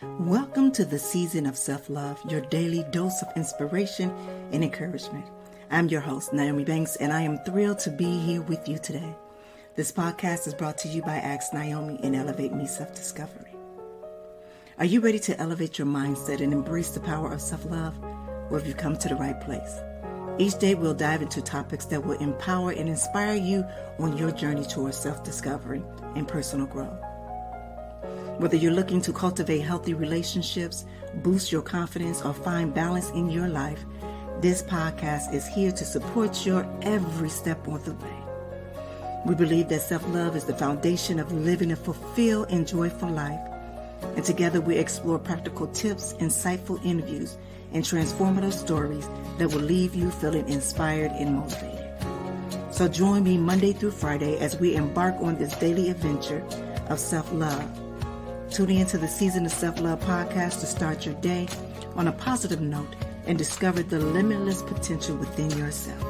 Welcome to the season of self-love, your daily dose of inspiration and encouragement. I'm your host, Nyomi, and I am thrilled to be here with you today. This podcast is brought to you by Ask Nyomi and Elevate Me Self-Discovery. Are you ready to elevate your mindset and embrace the power of self-love? Well, have you come to the right place? Each day we'll dive into topics that will empower and inspire you on your journey towards self-discovery and personal growth. Whether you're looking to cultivate healthy relationships, boost your confidence, or find balance in your life, this podcast is here to support your every step on the way. We believe that self-love is the foundation of living a fulfilled and joyful life. And together we explore practical tips, insightful interviews, and transformative stories that will leave you feeling inspired and motivated. So join me Monday through Friday as we embark on this daily adventure of self-love. Tune into the Season of Self-Love podcast to start your day on a positive note and discover the limitless potential within yourself.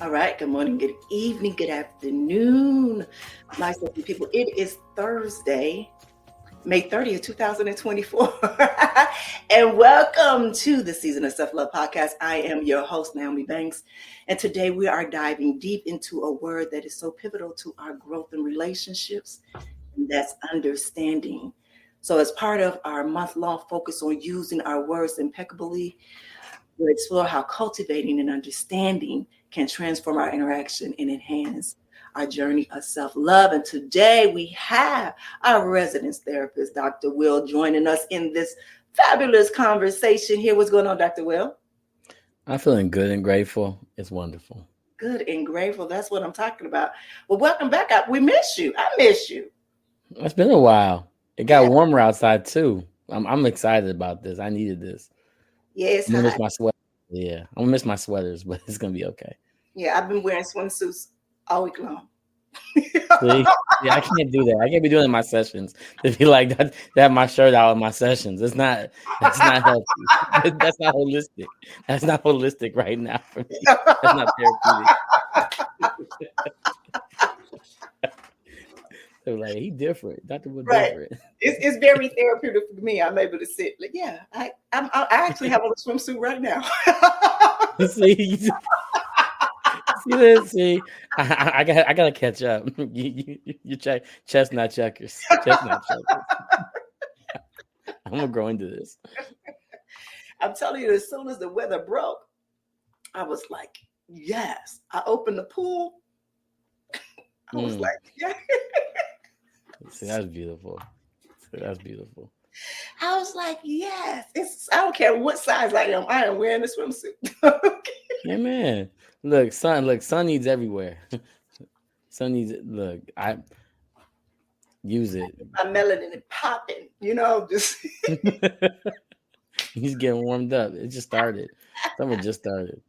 All right, good morning, good evening, good afternoon, my lovely people. It is Thursday, May 30th, 2024, and welcome to the Season of Self-Love podcast. I am your host, Nyomi, and today we are diving deep into a word that is so pivotal to our growth in relationships, and that's understanding. So as part of our month-long focus on using our words impeccably, we'll explore how cultivating and understanding can transform our interaction and enhance our journey of self-love. And today we have our residence therapist, Dr. Will, joining us in this fabulous conversation here. What's going on, Dr. Will? I'm feeling good and grateful. It's wonderful. Good and grateful. That's what I'm talking about. Well, welcome back. We miss you. I miss you. It's been a while. It got warmer outside too. I'm excited about this. I needed this. Yeah, it's I'm gonna hot. miss my sweat. Yeah, I'm gonna miss my sweaters, but it's gonna be okay. Yeah, I've been wearing swimsuits all week long. See? Yeah, I can't do that. I can't be doing it in my sessions. To be like that have my shirt out in my sessions. That's not healthy. That's not holistic. That's not holistic right now for me. That's not therapeutic. They're like, he different. Dr. Wood different. It's very therapeutic for me. I'm able to sit. Like, yeah, I actually have on a swimsuit right now. See this? See, I gotta catch up. You check chestnut checkers. Chestnut checkers. I'm gonna grow into this. I'm telling you, as soon as the weather broke, I was like, yes. I opened the pool. I was like, yeah. See, that's beautiful. That's beautiful. I was like, yes. I don't care what size I am wearing a swimsuit. Yeah, man. Look, sun needs everywhere. Sun needs it. Look, I use it. My melanin is popping, just He's getting warmed up. It just started. Summer just started.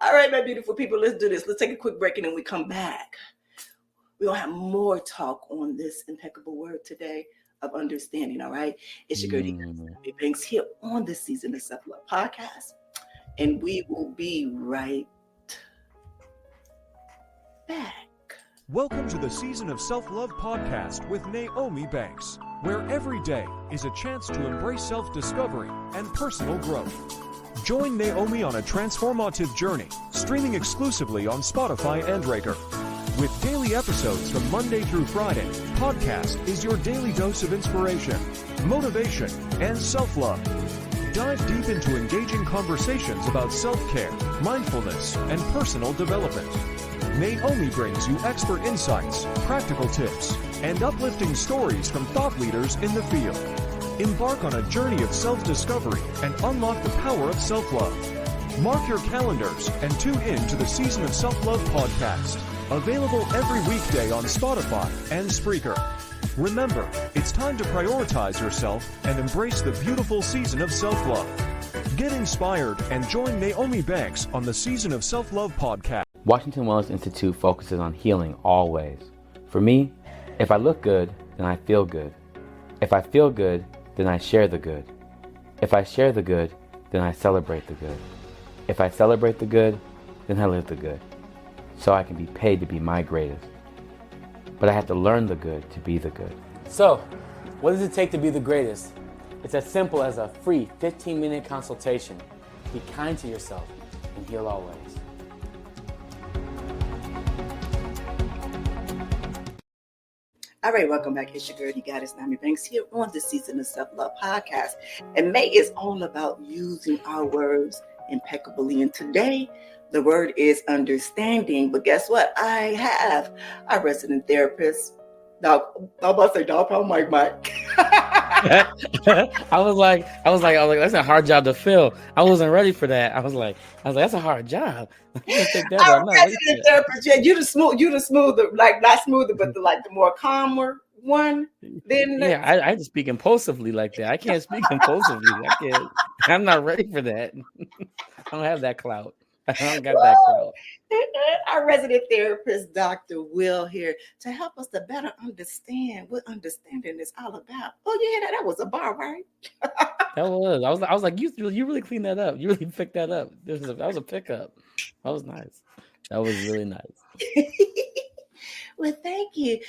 All right, my beautiful people, let's do this. Let's take a quick break and then we come back. We're going to have more talk on this impeccable word today of understanding, all right? It's your girl, Nyomi Banks, here on the Season of Self-Love podcast. And we will be right back. Welcome to the Season of Self-Love podcast with Nyomi Banks, where every day is a chance to embrace self-discovery and personal growth. Join Nyomi on a transformative journey, streaming exclusively on Spotify and Breaker. With daily episodes from Monday through Friday, podcast is your daily dose of inspiration, motivation, and self-love. Dive deep into engaging conversations about self-care, mindfulness, and personal development. Nyomi brings you expert insights, practical tips, and uplifting stories from thought leaders in the field. Embark on a journey of self-discovery and unlock the power of self-love. Mark your calendars and tune in to the Season of Self-Love podcast. Available every weekday on Spotify and Spreaker. Remember, it's time to prioritize yourself and embrace the beautiful season of self-love. Get inspired and join Nyomi Banks on the Season of Self-Love podcast. Washington Wellness Institute focuses on healing always. For me, if I look good, then I feel good. If I feel good, then I share the good. If I share the good, then I celebrate the good. If I celebrate the good, then I live the good. So I can be paid to be my greatest. but I had to learn the good to be the good. So, what does it take to be the greatest? It's as simple as a free 15-minute consultation. Be kind to yourself and heal always. All right, welcome back. It's your girl, you got it, NmW&x here on the Season of Self-Love podcast. And May is all about using our words impeccably. And today, the word is understanding. But guess what? I have a resident therapist. Dog, I'm about to say dog pound Mike. I was like, that's a hard job to fill. I wasn't ready for that. I was like, that's a hard job. Take that, Our resident therapist, yeah, you the smoother, like not smoother, but the more calmer one. Then I just speak impulsively like that. I can't speak impulsively. I'm not ready for that. I don't have that clout. I don't got that clout. Our resident therapist, Dr. Will, here to help us to better understand what understanding is all about. Oh, you hear that? That was a bar, right? That was. I was like, you really cleaned that up. You really picked that up. That was a pickup. That was nice. That was really nice. Well, thank you.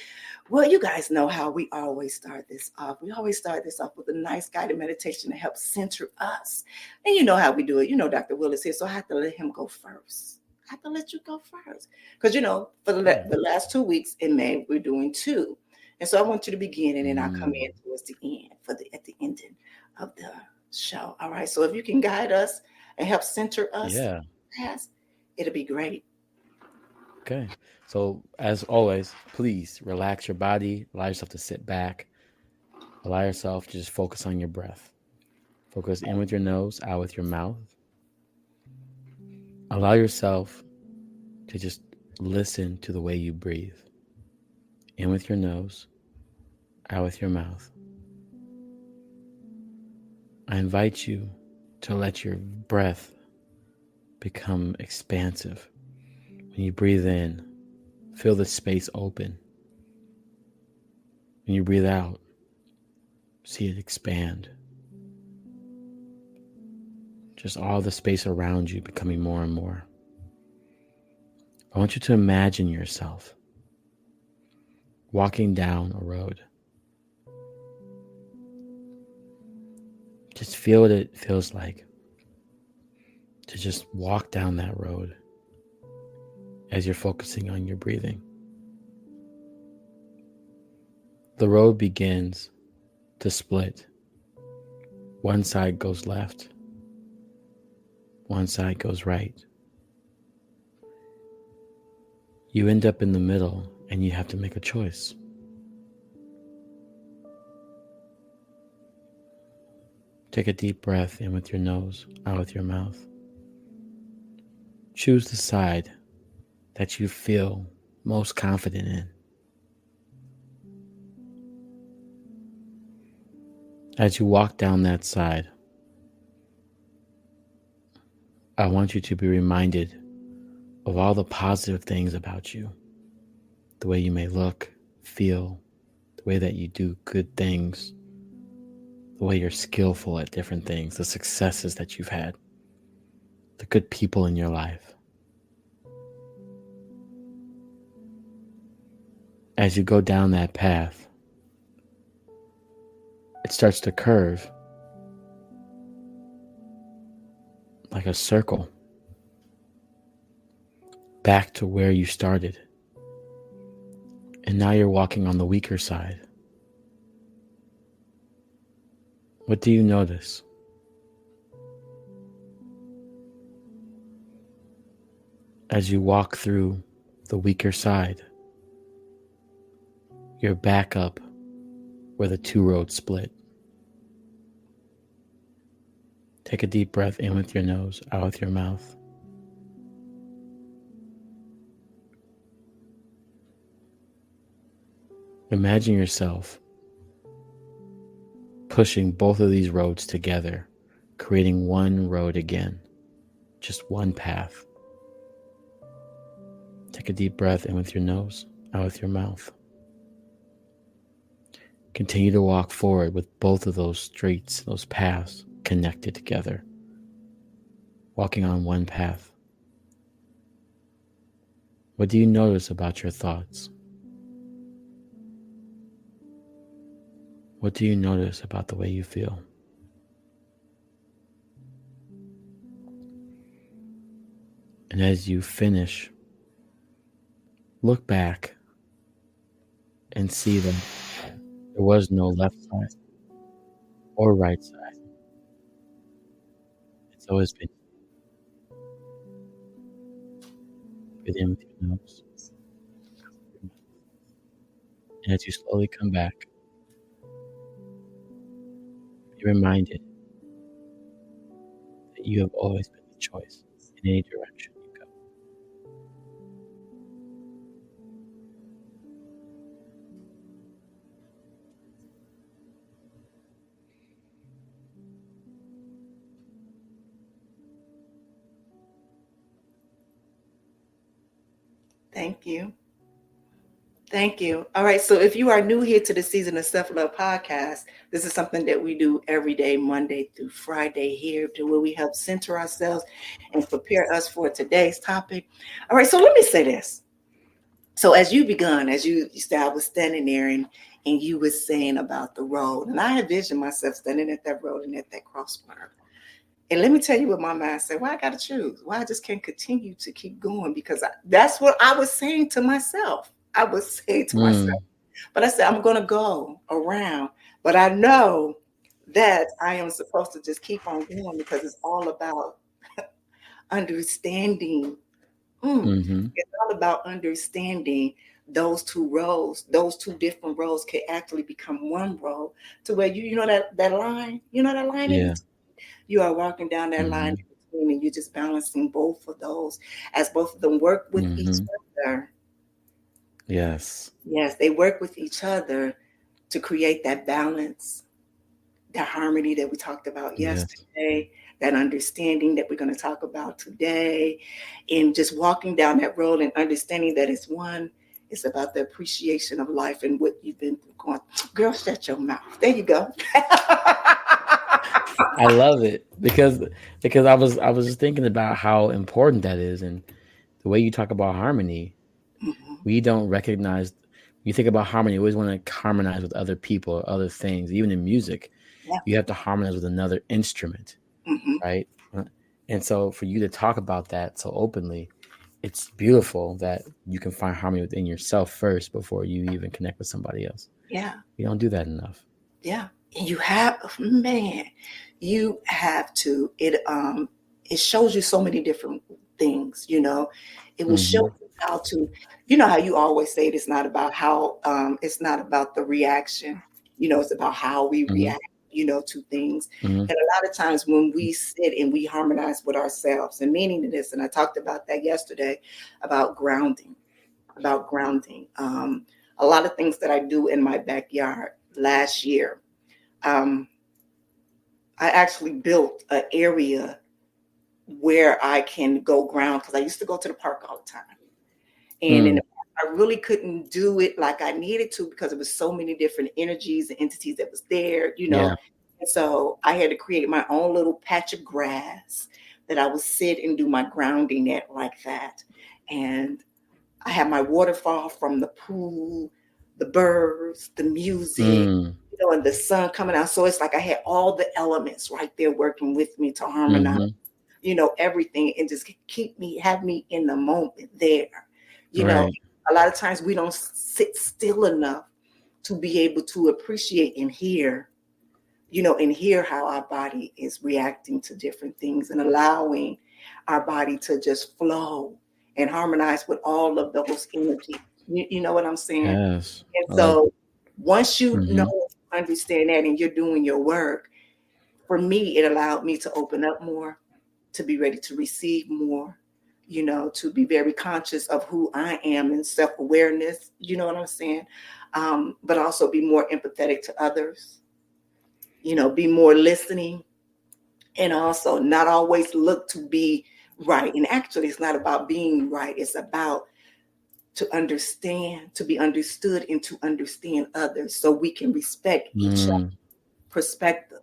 Well, you guys know how we always start this off. We always start this off with a nice guided meditation to help center us. And you know how we do it. You know, Dr. Will is here, so I have to let him go first. I have to let you go first. Because, for the last 2 weeks in May, we're doing 2. And so I want you to begin, and then I'll come in towards the end at the ending of the show. All right. So if you can guide us and help center us, it'll be great. Okay. So as always, please relax your body, allow yourself to sit back, allow yourself to just focus on your breath. Focus in with your nose, out with your mouth. Allow yourself to just listen to the way you breathe. In with your nose, out with your mouth. I invite you to let your breath become expansive. When you breathe in, feel the space open. When you breathe out, see it expand. Just all the space around you becoming more and more. I want you to imagine yourself walking down a road. Just feel what it feels like to just walk down that road as you're focusing on your breathing. The road begins to split. One side goes left, one side goes right. You end up in the middle and you have to make a choice. Take a deep breath in with your nose, out with your mouth. Choose the side that you feel most confident in. As you walk down that side, I want you to be reminded of all the positive things about you. The way you may look, feel, the way that you do good things, the way you're skillful at different things, the successes that you've had, the good people in your life. As you go down that path, it starts to curve like a circle back to where you started. And now you're walking on the weaker side. What do you notice? As you walk through the weaker side, you're back up where the 2 roads split. Take a deep breath in with your nose, out with your mouth. Imagine yourself pushing both of these roads together, creating one road again, just one path. Take a deep breath in with your nose, out with your mouth. Continue to walk forward with both of those streets, those paths connected together, walking on one path. What do you notice about your thoughts? What do you notice about the way you feel? And as you finish, look back and see that there was no left side or right side. It's always been within with your nose. And as you slowly come back, be reminded that you have always been the choice in any direction you go. Thank you. Thank you. All right. So if you are new here to the Season of Self-Love podcast, this is something that we do every day, Monday through Friday here, to where we help center ourselves and prepare us for today's topic. All right. So let me say this. So as you said, I was standing there and you were saying about the road, and I envisioned myself standing at that road and at that crossbar. And let me tell you what my mind said. Why I got to choose? Why I just can't continue to keep going? Because that's what I was saying to myself. I was saying to myself. But I said, I'm going to go around. But I know that I am supposed to just keep on going because it's all about understanding. It's all about understanding those two roles. Those two different roles can actually become one role to where you know that line, Yeah. you are walking down that line in between and you're just balancing both of those as both of them work with each other. Yes. Yes, they work with each other to create that balance, that harmony that we talked about yesterday, that understanding that we're going to talk about today, and just walking down that road and understanding that it's one. It's about the appreciation of life and what you've been going. Girl, shut your mouth. There you go. I love it because I was just thinking about how important that is, and the way you talk about harmony. We don't recognize. When you think about harmony, you always want to harmonize with other people, or other things. Even in music, you have to harmonize with another instrument, right? And so, for you to talk about that so openly, it's beautiful that you can find harmony within yourself first before you even connect with somebody else. Yeah, we don't do that enough. Yeah, and you have to. It shows you so many different things. It will show you how to. How you always say it's not about how. It's not about the reaction. It's about how we react. To things. And a lot of times when we sit and we harmonize with ourselves, and meaning to this, and I talked about that yesterday about grounding. A lot of things that I do in my backyard. Last year, I actually built an area where I can go ground, because I used to go to the park all the time. And in the park, I really couldn't do it like I needed to because there was so many different energies and entities that was there, Yeah. And so I had to create my own little patch of grass that I would sit and do my grounding at like that. And I had my waterfall from the pool, the birds, the music, and the sun coming out. So it's like I had all the elements right there working with me to harmonize, everything, and just have me in the moment there. A lot of times we don't sit still enough to be able to appreciate and hear, how our body is reacting to different things and allowing our body to just flow and harmonize with all of those energies. You know what I'm saying? Yes. And so once you understand that and you're doing your work, for me, it allowed me to open up more, to be ready to receive more, to be very conscious of who I am and self-awareness, you know what I'm saying? But also be more empathetic to others, be more listening, and also not always look to be right. And actually, it's not about being right. It's about to understand, to be understood, and to understand others so we can respect each other's perspective,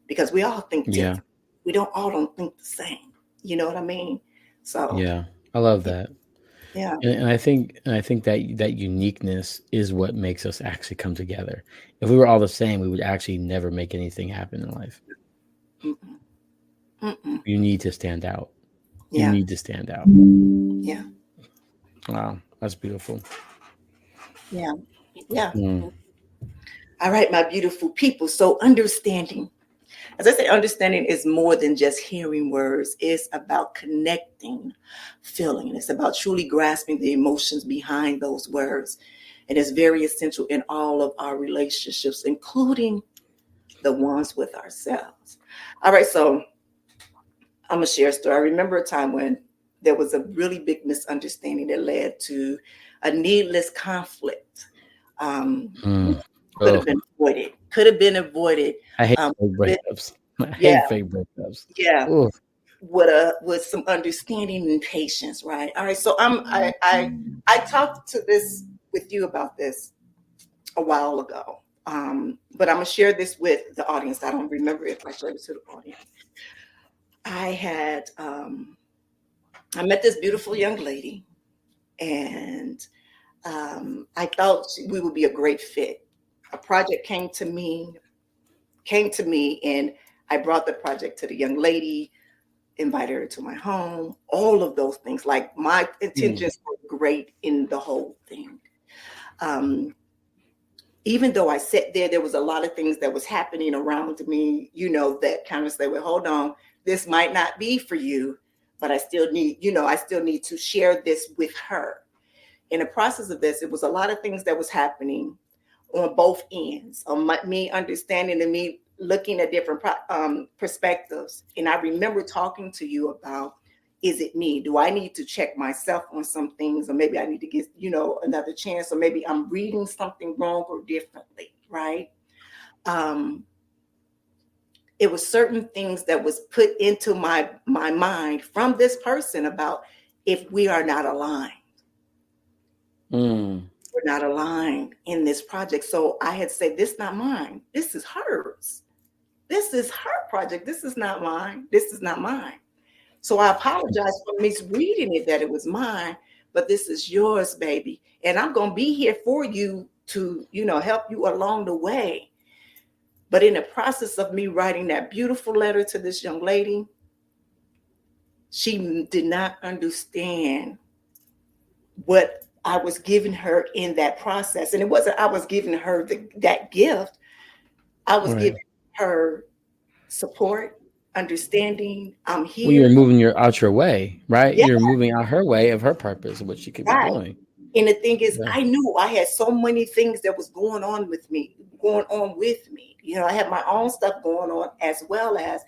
because we all think different. We all don't think the same. You know what I mean? So yeah, I love that. Yeah. And I think that uniqueness is what makes us actually come together. If we were all the same, we would actually never make anything happen in life. Mm-mm. Mm-mm. You need to stand out. You Yeah. need to stand out. Yeah. Wow, that's beautiful. Yeah. Yeah. Mm. All right, my beautiful people. So understanding, as I say, understanding is more than just hearing words. It's about connecting, feeling. It's about truly grasping the emotions behind those words. And it's very essential in all of our relationships, including the ones with ourselves. All right, so I'm going to share a story. I remember a time when there was a really big misunderstanding that led to a needless conflict. Mm. Could have Oh, been avoided. Could have been avoided. I hate Um, fake with, breakups. I yeah, hate fake breakups. yeah. Oh, With some understanding and patience, right? All right. So I talked to this with you about this a while ago. But I'm gonna share this with the audience. I don't remember if I shared it to the audience. I had I met this beautiful young lady, and I thought we would be a great fit. A project came to me, and I brought the project to the young lady, invited her to my home, all of those things. Like my intentions were great in the whole thing. Um, Even though I sat there was a lot of things that was happening around me, that kind of say, well, hold on, this might not be for you, but I still need to share this with her. In the process of this, it was a lot of things that was happening on both ends, on me understanding and me looking at different perspectives. And I remember talking to you about, is it me? Do I need to check myself on some things? Or maybe I need to get, another chance, or maybe I'm reading something wrong or differently, right? Um, it was certain things that was put into my mind from this person about if we are not aligned. mm. We're not aligned in this project. So I had said, this is not mine. This is hers. This is her project. This is not mine. This is not mine. So I apologize for misreading it that it was mine, but this is yours, baby. And I'm going to be here for you to, help you along the way. But in the process of me writing that beautiful letter to this young lady, she did not understand what I was giving her in that process. And it wasn't I was giving her that gift. I was Right. giving her support, understanding. I'm Well, you're here. moving out your way, right? Yeah, You're moving out her way of her purpose, what she could be right. doing. And the thing is, Yeah. I knew I had so many things that was going on with me. I had my own stuff going on, as well as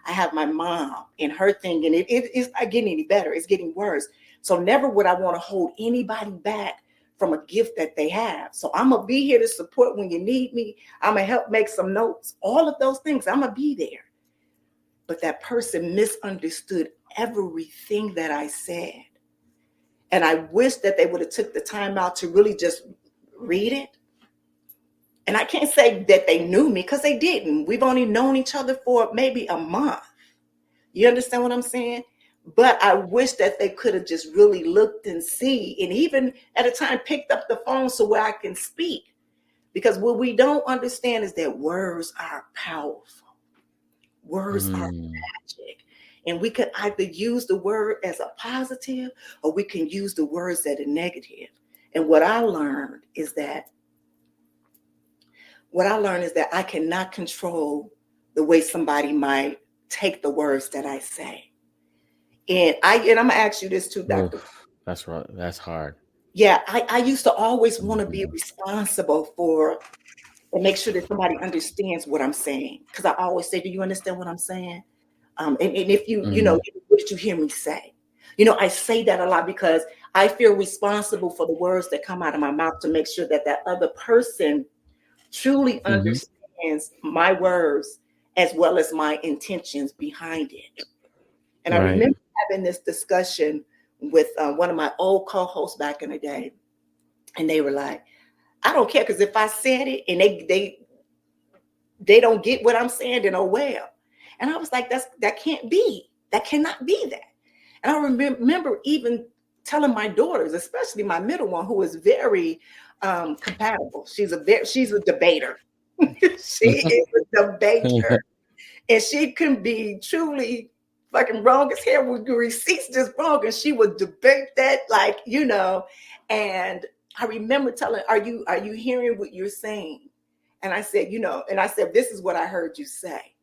I have my mom and her thing. And it's not getting any better. It's getting worse. So never would I want to hold anybody back from a gift that they have. So I'm going to be here to support when you need me. I'm going to help make some notes. All of those things, I'm going to be there. But that person misunderstood everything that I said. And I wish that they would have took the time out to really just read it. And I can't say that they knew me, because they didn't. We've only known each other for maybe a month. You understand what I'm saying? But I wish that they could have just really looked and see, and even at a time picked up the phone so where I can speak. Because what we don't understand is that words are powerful. Words are magic. And we can either use the word as a positive, or we can use the words that are negative. And what I learned is that I cannot control the way somebody might take the words that I say. And I'm gonna ask you this too, Dr. Oof, that's right. That's hard. Yeah, I used to always want to be responsible for and make sure that somebody understands what I'm saying. Because I always say, do you understand what I'm saying? And if you, what did you hear me say? I say that a lot because I feel responsible for the words that come out of my mouth, to make sure that that other person truly understands my words as well as my intentions behind it. And I Right. remember having this discussion with one of my old co-hosts back in the day, and they were like, I don't care, because if I said it and they don't get what I'm saying, then oh well. And I was like, that can't be. That cannot be that. And I remember even telling my daughters, especially my middle one, who is very compatible. She's a debater. She is a debater, and she can be truly fucking wrong as hell with the receipts just wrong, and she would debate that, like, And I remember telling, are you hearing what you're saying? And I said, this is what I heard you say.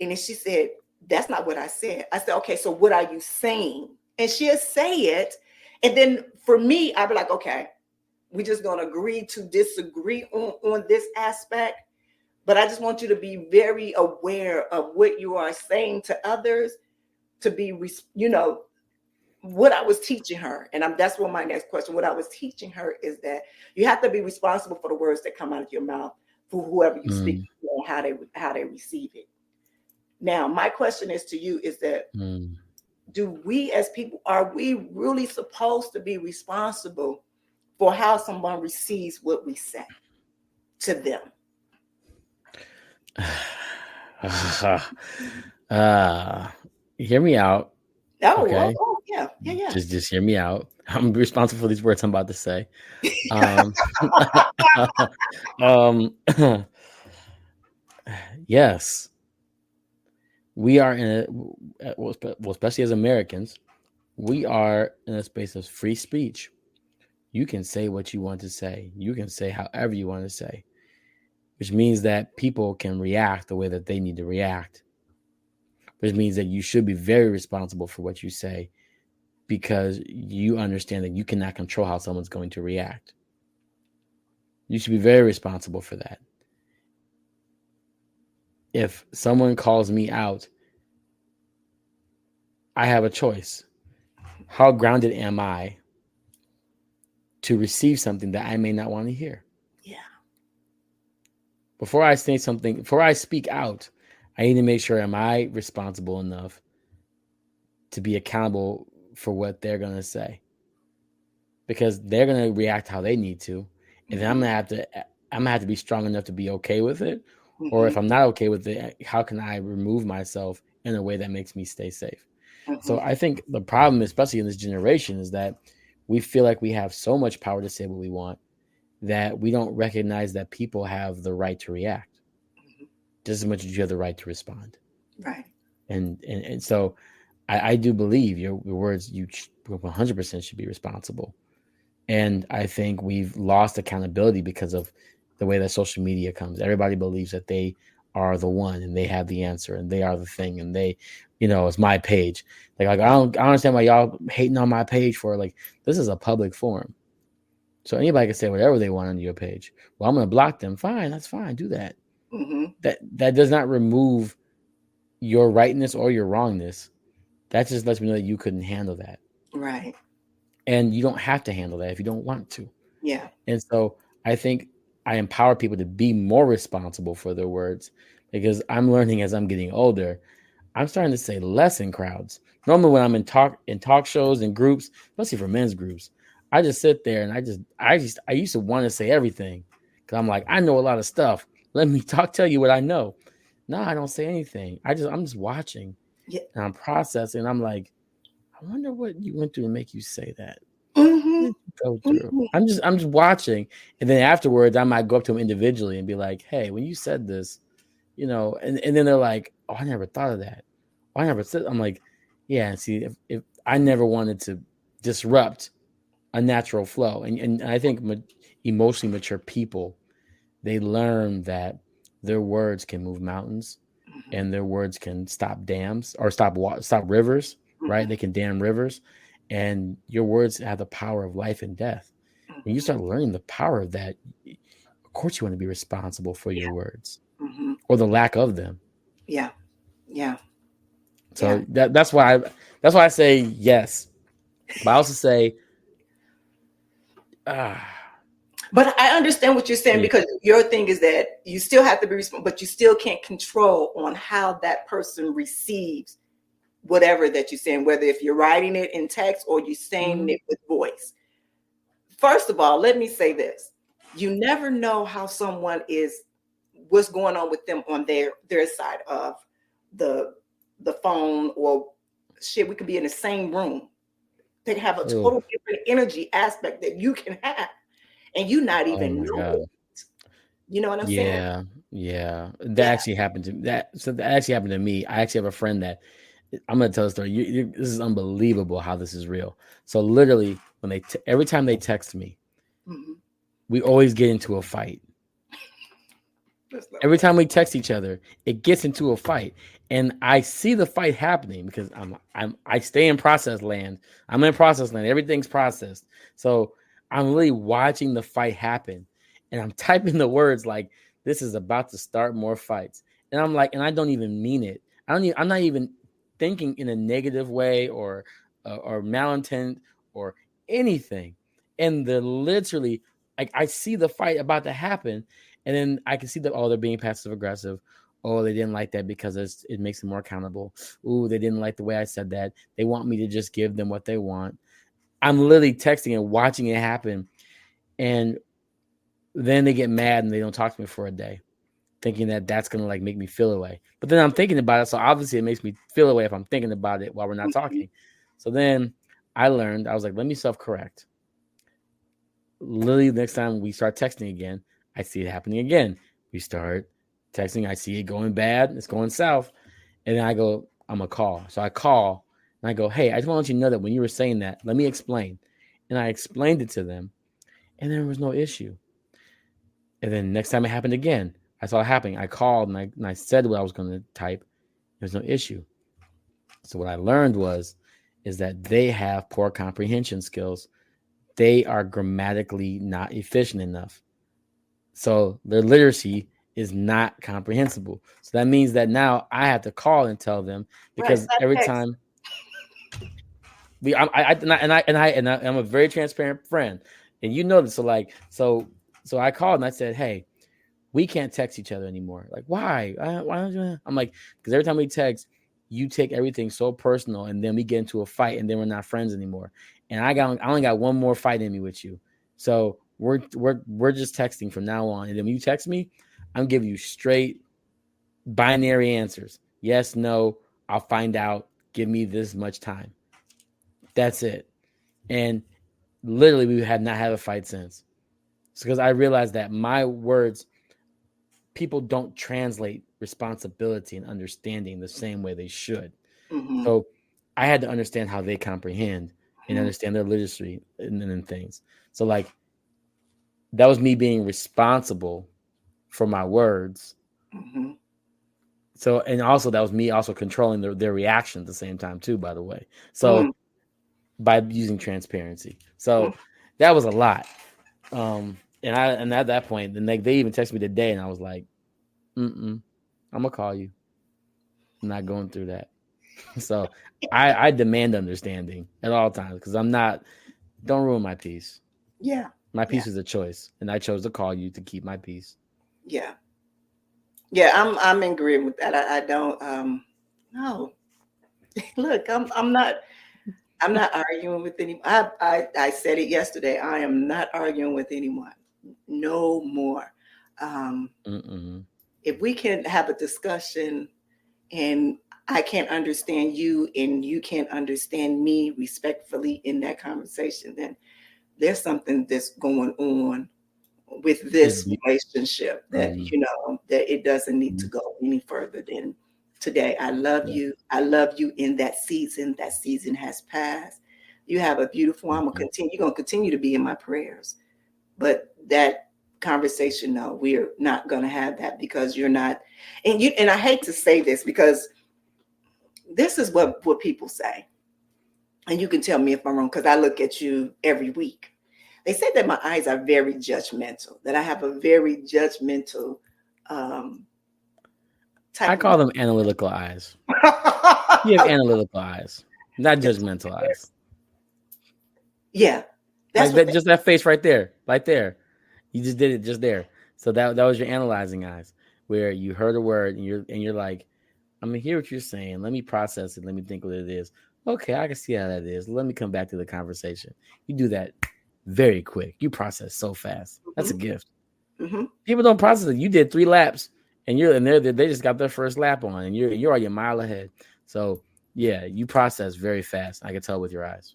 And then she said, that's not what I said. I said, okay, so what are you saying? And she'll say it. And then for me, I'd be like, okay, we're just going to agree to disagree on this aspect. But I just want you to be very aware of what you are saying to others, to be, what I was teaching her. And that's what my next question, what I was teaching her is that you have to be responsible for the words that come out of your mouth, for whoever you speak to, and how they receive it. Now, my question is to you is that do we as people, are we really supposed to be responsible for how someone receives what we say to them? Hear me out. Oh, okay. Yeah. Just hear me out. I'm responsible for these words I'm about to say. Yes, we are in especially as Americans, we are in a space of free speech. You can say what you want to say. You can say however you want to say, which means that people can react the way that they need to react, which means that you should be very responsible for what you say, because you understand that you cannot control how someone's going to react. You should be very responsible for that. If someone calls me out, I have a choice. How grounded am I to receive something that I may not want to hear? Yeah. Before I say something, before I speak out, I need to make sure, am I responsible enough to be accountable for what they're going to say? Because they're going to react how they need to. And then I'm going to have to be strong enough to be okay with it. Or if I'm not okay with it, how can I remove myself in a way that makes me stay safe? So I think the problem, especially in this generation, is that we feel like we have so much power to say what we want that we don't recognize that people have the right to react just as much as you have the right to respond. Right. And so I do believe your words, you 100% should be responsible. And I think we've lost accountability because of the way that social media comes. Everybody believes that they are the one and they have the answer and they are the thing and they, it's my page. Like I don't understand why y'all hating on my page for. Like, this is a public forum. So anybody can say whatever they want on your page. Well, I'm going to block them. Fine. That's fine. Do that. That does not remove your rightness or your wrongness. That just lets me know that you couldn't handle that. Right. And you don't have to handle that if you don't want to. Yeah. And so I think I empower people to be more responsible for their words, because I'm learning as I'm getting older. I'm starting to say less in crowds. Normally when I'm in talk shows and groups, especially for men's groups, I just sit there and I used to want to say everything because I'm like, I know a lot of stuff. Let me tell you what I know. No, I don't say anything. I'm just watching and I'm processing. I'm like, I wonder what you went through to make you say that. Go through. I'm just watching, and then afterwards I might go up to them individually and be like, hey, when you said this, and then they're like, oh, I never thought of that. Oh, I never said. I'm like, yeah. See, if I never wanted to disrupt a natural flow, and I think emotionally mature people, they learn that their words can move mountains, and their words can stop dams or stop rivers. Right? They can dam rivers. And your words have the power of life and death. When you start learning the power of that, of course you want to be responsible for your words or the lack of them. Yeah. So that's why I say yes. But I also say, but I understand what you're saying, because your thing is that you still have to be responsible, but you still can't control on how that person receives whatever that you're saying, whether if you're writing it in text or you're saying it with voice. First of all, let me say this. You never know how someone what's going on with them on their side of the phone, or shit. We could be in the same room They have a Ugh. total different energy aspect that you can have, and you not Oh even my know God. it. You know what I'm saying? Yeah, yeah. That Yeah. actually happened to that actually happened to me. I actually have a friend that I'm gonna tell a story. This is unbelievable how this is real. So literally, when every time they text me, Mhm. we always get into a fight. That's not Every right. time we text each other, it gets into a fight, and I see the fight happening because I stay in process land. I'm in process land. Everything's processed, so I'm really watching the fight happen, and I'm typing the words like this is about to start more fights, and I'm like, and I don't even mean it. I'm not even thinking in a negative way or malintent or anything, and they're literally like I see the fight about to happen. And then I can see that, they're being passive aggressive. Oh, they didn't like that because it makes them more accountable. Ooh, they didn't like the way I said that. They want me to just give them what they want. I'm literally texting and watching it happen. And then they get mad and they don't talk to me for a day, thinking that that's going to like make me feel away. But then I'm thinking about it. So obviously it makes me feel away if I'm thinking about it while we're not Mhm. talking. So then I was like, let me self-correct. Literally, next time we start texting again, I see it happening again. We start texting, I see it going bad, it's going south. And then I go, I'm going to call. So I call and I go, hey, I just want to let you know that when you were saying that, let me explain. And I explained it to them, and there was no issue. And then next time it happened again, I saw it happening. I called and I said what I was going to type. There's no issue. So what I learned is that they have poor comprehension skills. They are grammatically not efficient enough. So their literacy is not comprehensible. So that means that now I have to call and tell them, Right. because every Text. time I'm a very transparent friend, and you know this. So I called and I said, hey, we can't text each other anymore. Like, why? Why don't you? I'm like, because every time we text, you take everything so personal, and then we get into a fight, and then we're not friends anymore. And I only got one more fight in me with you. So we're just texting from now on. And then when you text me, I'm giving you straight binary answers. Yes, no, I'll find out. Give me this much time. That's it. And literally, we have not had a fight since. It's because I realized that my words, people don't translate responsibility and understanding the same way they should. Mm-hmm. So I had to understand how they comprehend and Mm-hmm. understand their literacy and things. So like that was me being responsible for my words. Mm-hmm. So, and also that was me also controlling their reaction at the same time too, by the way. Mm-hmm. So by using transparency. So that was a lot. And at that point, then they even texted me today, and I was like, I'm gonna call you. I'm not going through that. So I demand understanding at all times, because don't ruin my peace. Yeah. My Yeah. peace is a choice, and I chose to call you to keep my peace. Yeah. Yeah. I'm in agreement with that. I don't no. Look, I'm not arguing with anyone. I said it yesterday. I am not arguing with anyone. No more. Um, if we can have a discussion and I can't understand you and you can't understand me respectfully in that conversation, then there's something that's going on with this relationship that, that it doesn't need to go any further than today. I love you. I love you in that season. That season has passed. You have a beautiful, you're going to continue to be in my prayers. But that conversation, no, we're not going to have that, because you're not. And I hate to say this, because this is what people say. And you can tell me if I'm wrong, because I look at you every week. They say that my eyes are very judgmental, that I have a very judgmental type I call them analytical eyes. You have analytical eyes, not judgmental eyes. Yeah. That's like that, just that face right there. You just did it just there. So that was your analyzing eyes, where you heard a word and you're like, I'm gonna hear what you're saying. Let me process it. Let me think what it is. Okay, I can see how that is. Let me come back to the conversation. You do that very quick. You process so fast. That's a gift. People don't process it. You did 3 laps, and they just got their first lap on, and you're already a mile ahead. So yeah, you process very fast. I can tell with your eyes.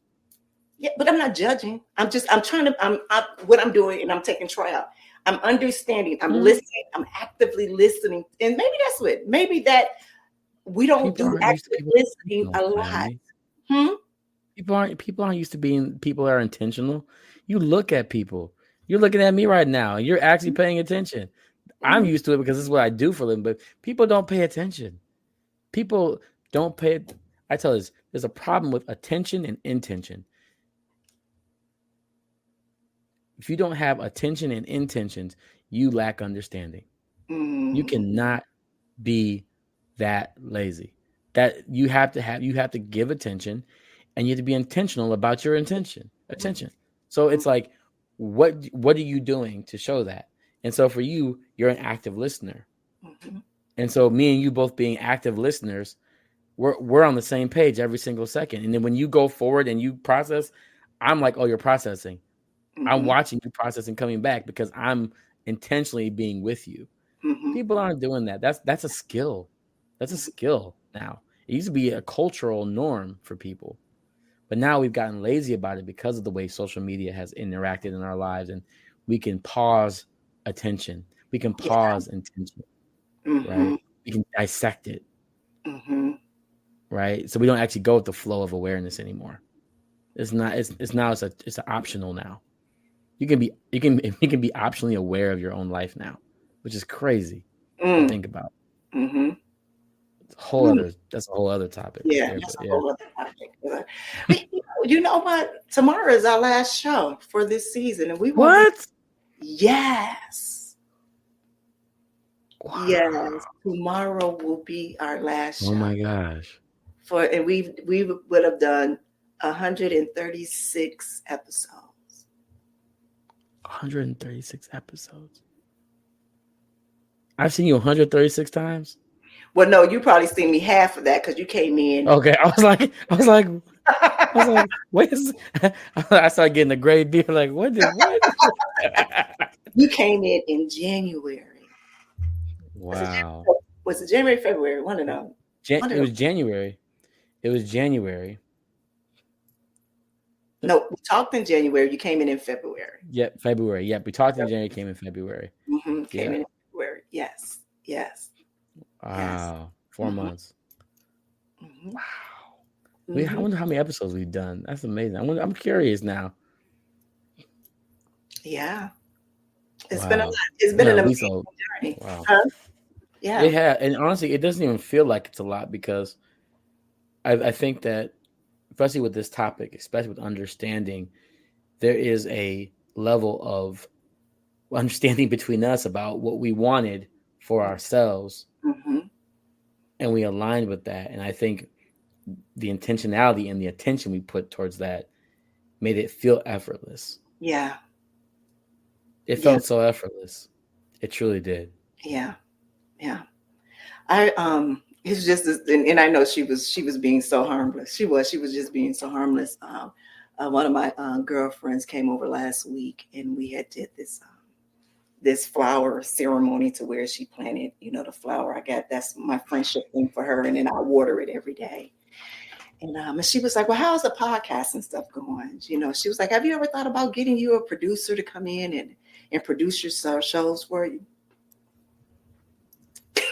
Yeah, but I'm not judging. I'm trying to, what I'm doing, and I'm taking trial. I'm understanding. I'm listening. I'm actively listening. And maybe that we don't People do aren't used to active people listening intentional, a lot. Naomi. Hmm? People aren't used to being people that are intentional. You look at people. You're looking at me right now. You're actually paying attention. I'm used to it because this is what I do for them, but people don't pay attention. People don't pay. I tell you this, there's a problem with attention and intention. If you don't have attention and intentions, you lack understanding. You cannot be that lazy. That you have to give attention, and you have to be intentional about your attention. So it's like, what are you doing to show that? And so for you, you're an active listener. And so me and you both being active listeners, we're on the same page every single second. And then when you go forward and you process, I'm like, oh, you're processing. I'm watching you process and coming back because I'm intentionally being with you. People aren't doing that. That's a skill. That's a skill now. It used to be a cultural norm for people, but now we've gotten lazy about it because of the way social media has interacted in our lives, and we can pause attention. We can pause intention, right? We can dissect it, right? So we don't actually go with the flow of awareness anymore. It's not. It's now. It's optional now. You can be optionally aware of your own life now, which is crazy to think about. It's a whole other. That's a whole other topic. Yeah, Right that's there, a whole other topic. But you know what? Tomorrow is our last show for this season, and we want. What? Yes. Wow. Yes. Tomorrow will be our last show. Oh my gosh. And we would have done 136 episodes. 136 episodes. I've seen you 136 times. Well, no, you probably seen me half of that because you came in. Okay, I was like, wait a second. I started getting a gray beard. Like, what? You came in January. Wow. Was it January, February? One of them. It was January. It was January. No, we talked in January. You came in February. Yep, February. Yep, we talked in January. Came in February. Came in February. Yes. Wow, 4 months. Wow. I wonder how many episodes we've done. That's amazing. I'm curious now. Yeah, it's been a lot. It's been an amazing journey. Wow. Yeah. It has, and honestly, it doesn't even feel like it's a lot because I think that, especially with this topic, especially with understanding, there is a level of understanding between us about what we wanted for ourselves, and we aligned with that. And I think the intentionality and the attention we put towards that made it feel effortless. Yeah. It felt so effortless. It truly did. Yeah. It's just, and I know she was being so harmless. She was just being so harmless. One of my girlfriends came over last week, and we had did this flower ceremony to where she planted, the flower. That's my friendship thing for her, and then I water it every day. And she was like, well, how's the podcast and stuff going? She was like, have you ever thought about getting you a producer to come in and produce your shows for you?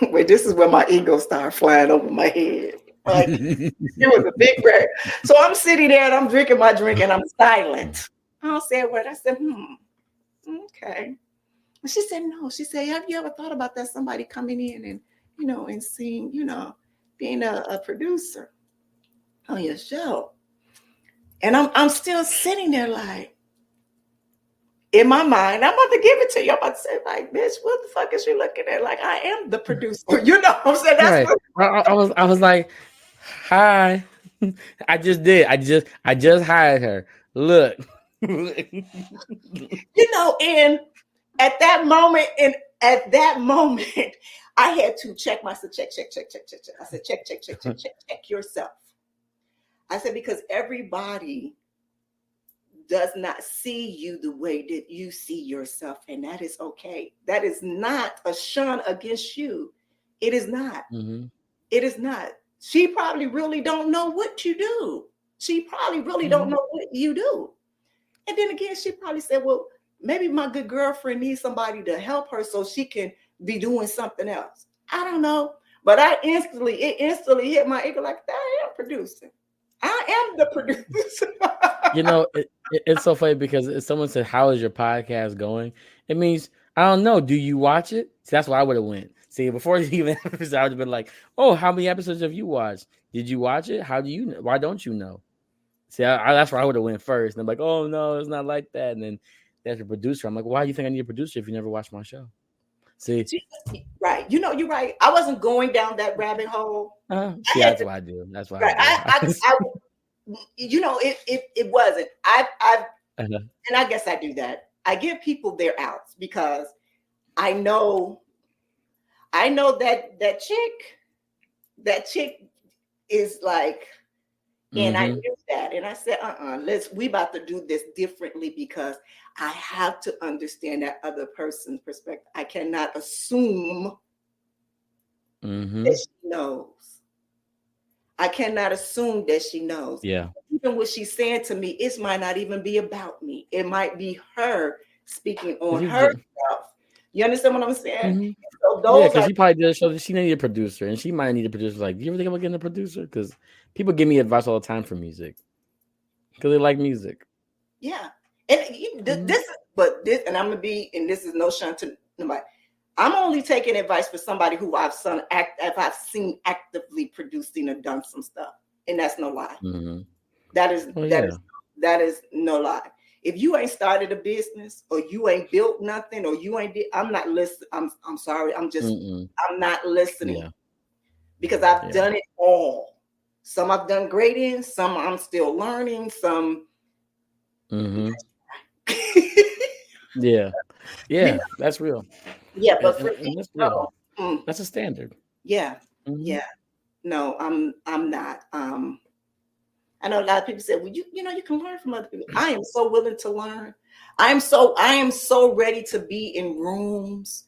Wait, this is where my ego started flying over my head. Like, it was a big break. So I'm sitting there and I'm drinking my drink and I'm silent. I don't say a word. I said, okay. And she said, no. She said, have you ever thought about that? Somebody coming in and, and seeing, being a producer on your show. And I'm still sitting there like, in my mind, I'm about to give it to you. I'm about to say, like, bitch, what the fuck is you looking at? Like, I am the producer. You know what I'm saying? That's right. I was like, hi. I just did. I just hired her. Look. And at that moment, I had to check myself. Check. I said, check yourself. I said, because everybody does not see you the way that you see yourself, and that is okay. That is not a shun against you. It is not. It is not. She probably really don't know what you do. she probably really don't know what you do. And then again, she probably said, well, maybe my good girlfriend needs somebody to help her so she can be doing something else. I don't know. But it instantly hit my ego like, I am producing. I am the producer. It's so funny because if someone said, how is your podcast going? It means, I don't know. Do you watch it? See, that's why I would have went. See, before you even episode, I would have been like, oh, how many episodes have you watched? Did you watch it? How do you know? Why don't you know? See, that's where I would have went first. And I'm like, oh, no, it's not like that. And then there's a producer. I'm like, why do you think I need a producer if you never watched my show? See? Right. You're right. I wasn't going down that rabbit hole. That's what I do. That's why right. I it wasn't. And I guess I do that. I give people their outs because I know that chick is like, and I knew that. And I said, we about to do this differently because I have to understand that other person's perspective. I cannot assume that she knows. I cannot assume that she knows. Yeah. Even what she's saying to me, it might not even be about me. It might be her speaking on herself. You understand what I'm saying? So because she probably did a show that she needed a producer, and she might need a producer. Like, do you ever think about getting a producer? Because people give me advice all the time for music because they like music. Yeah, and this, and I'm gonna be, and this is no shun to nobody. I'm only taking advice for somebody who I've seen actively producing or done some stuff, and that's no lie. That is no lie. If you ain't started a business or you ain't built nothing or you ain't, I'm not listening. I'm sorry. I'm not listening because I've done it all. Some I've done great in, some I'm still learning, some. Yeah, that's real. Yeah, but that's real. That's a standard. Yeah, yeah. No, I'm not. I know a lot of people say, well, you can learn from other people. I am so willing to learn. I am so ready to be in rooms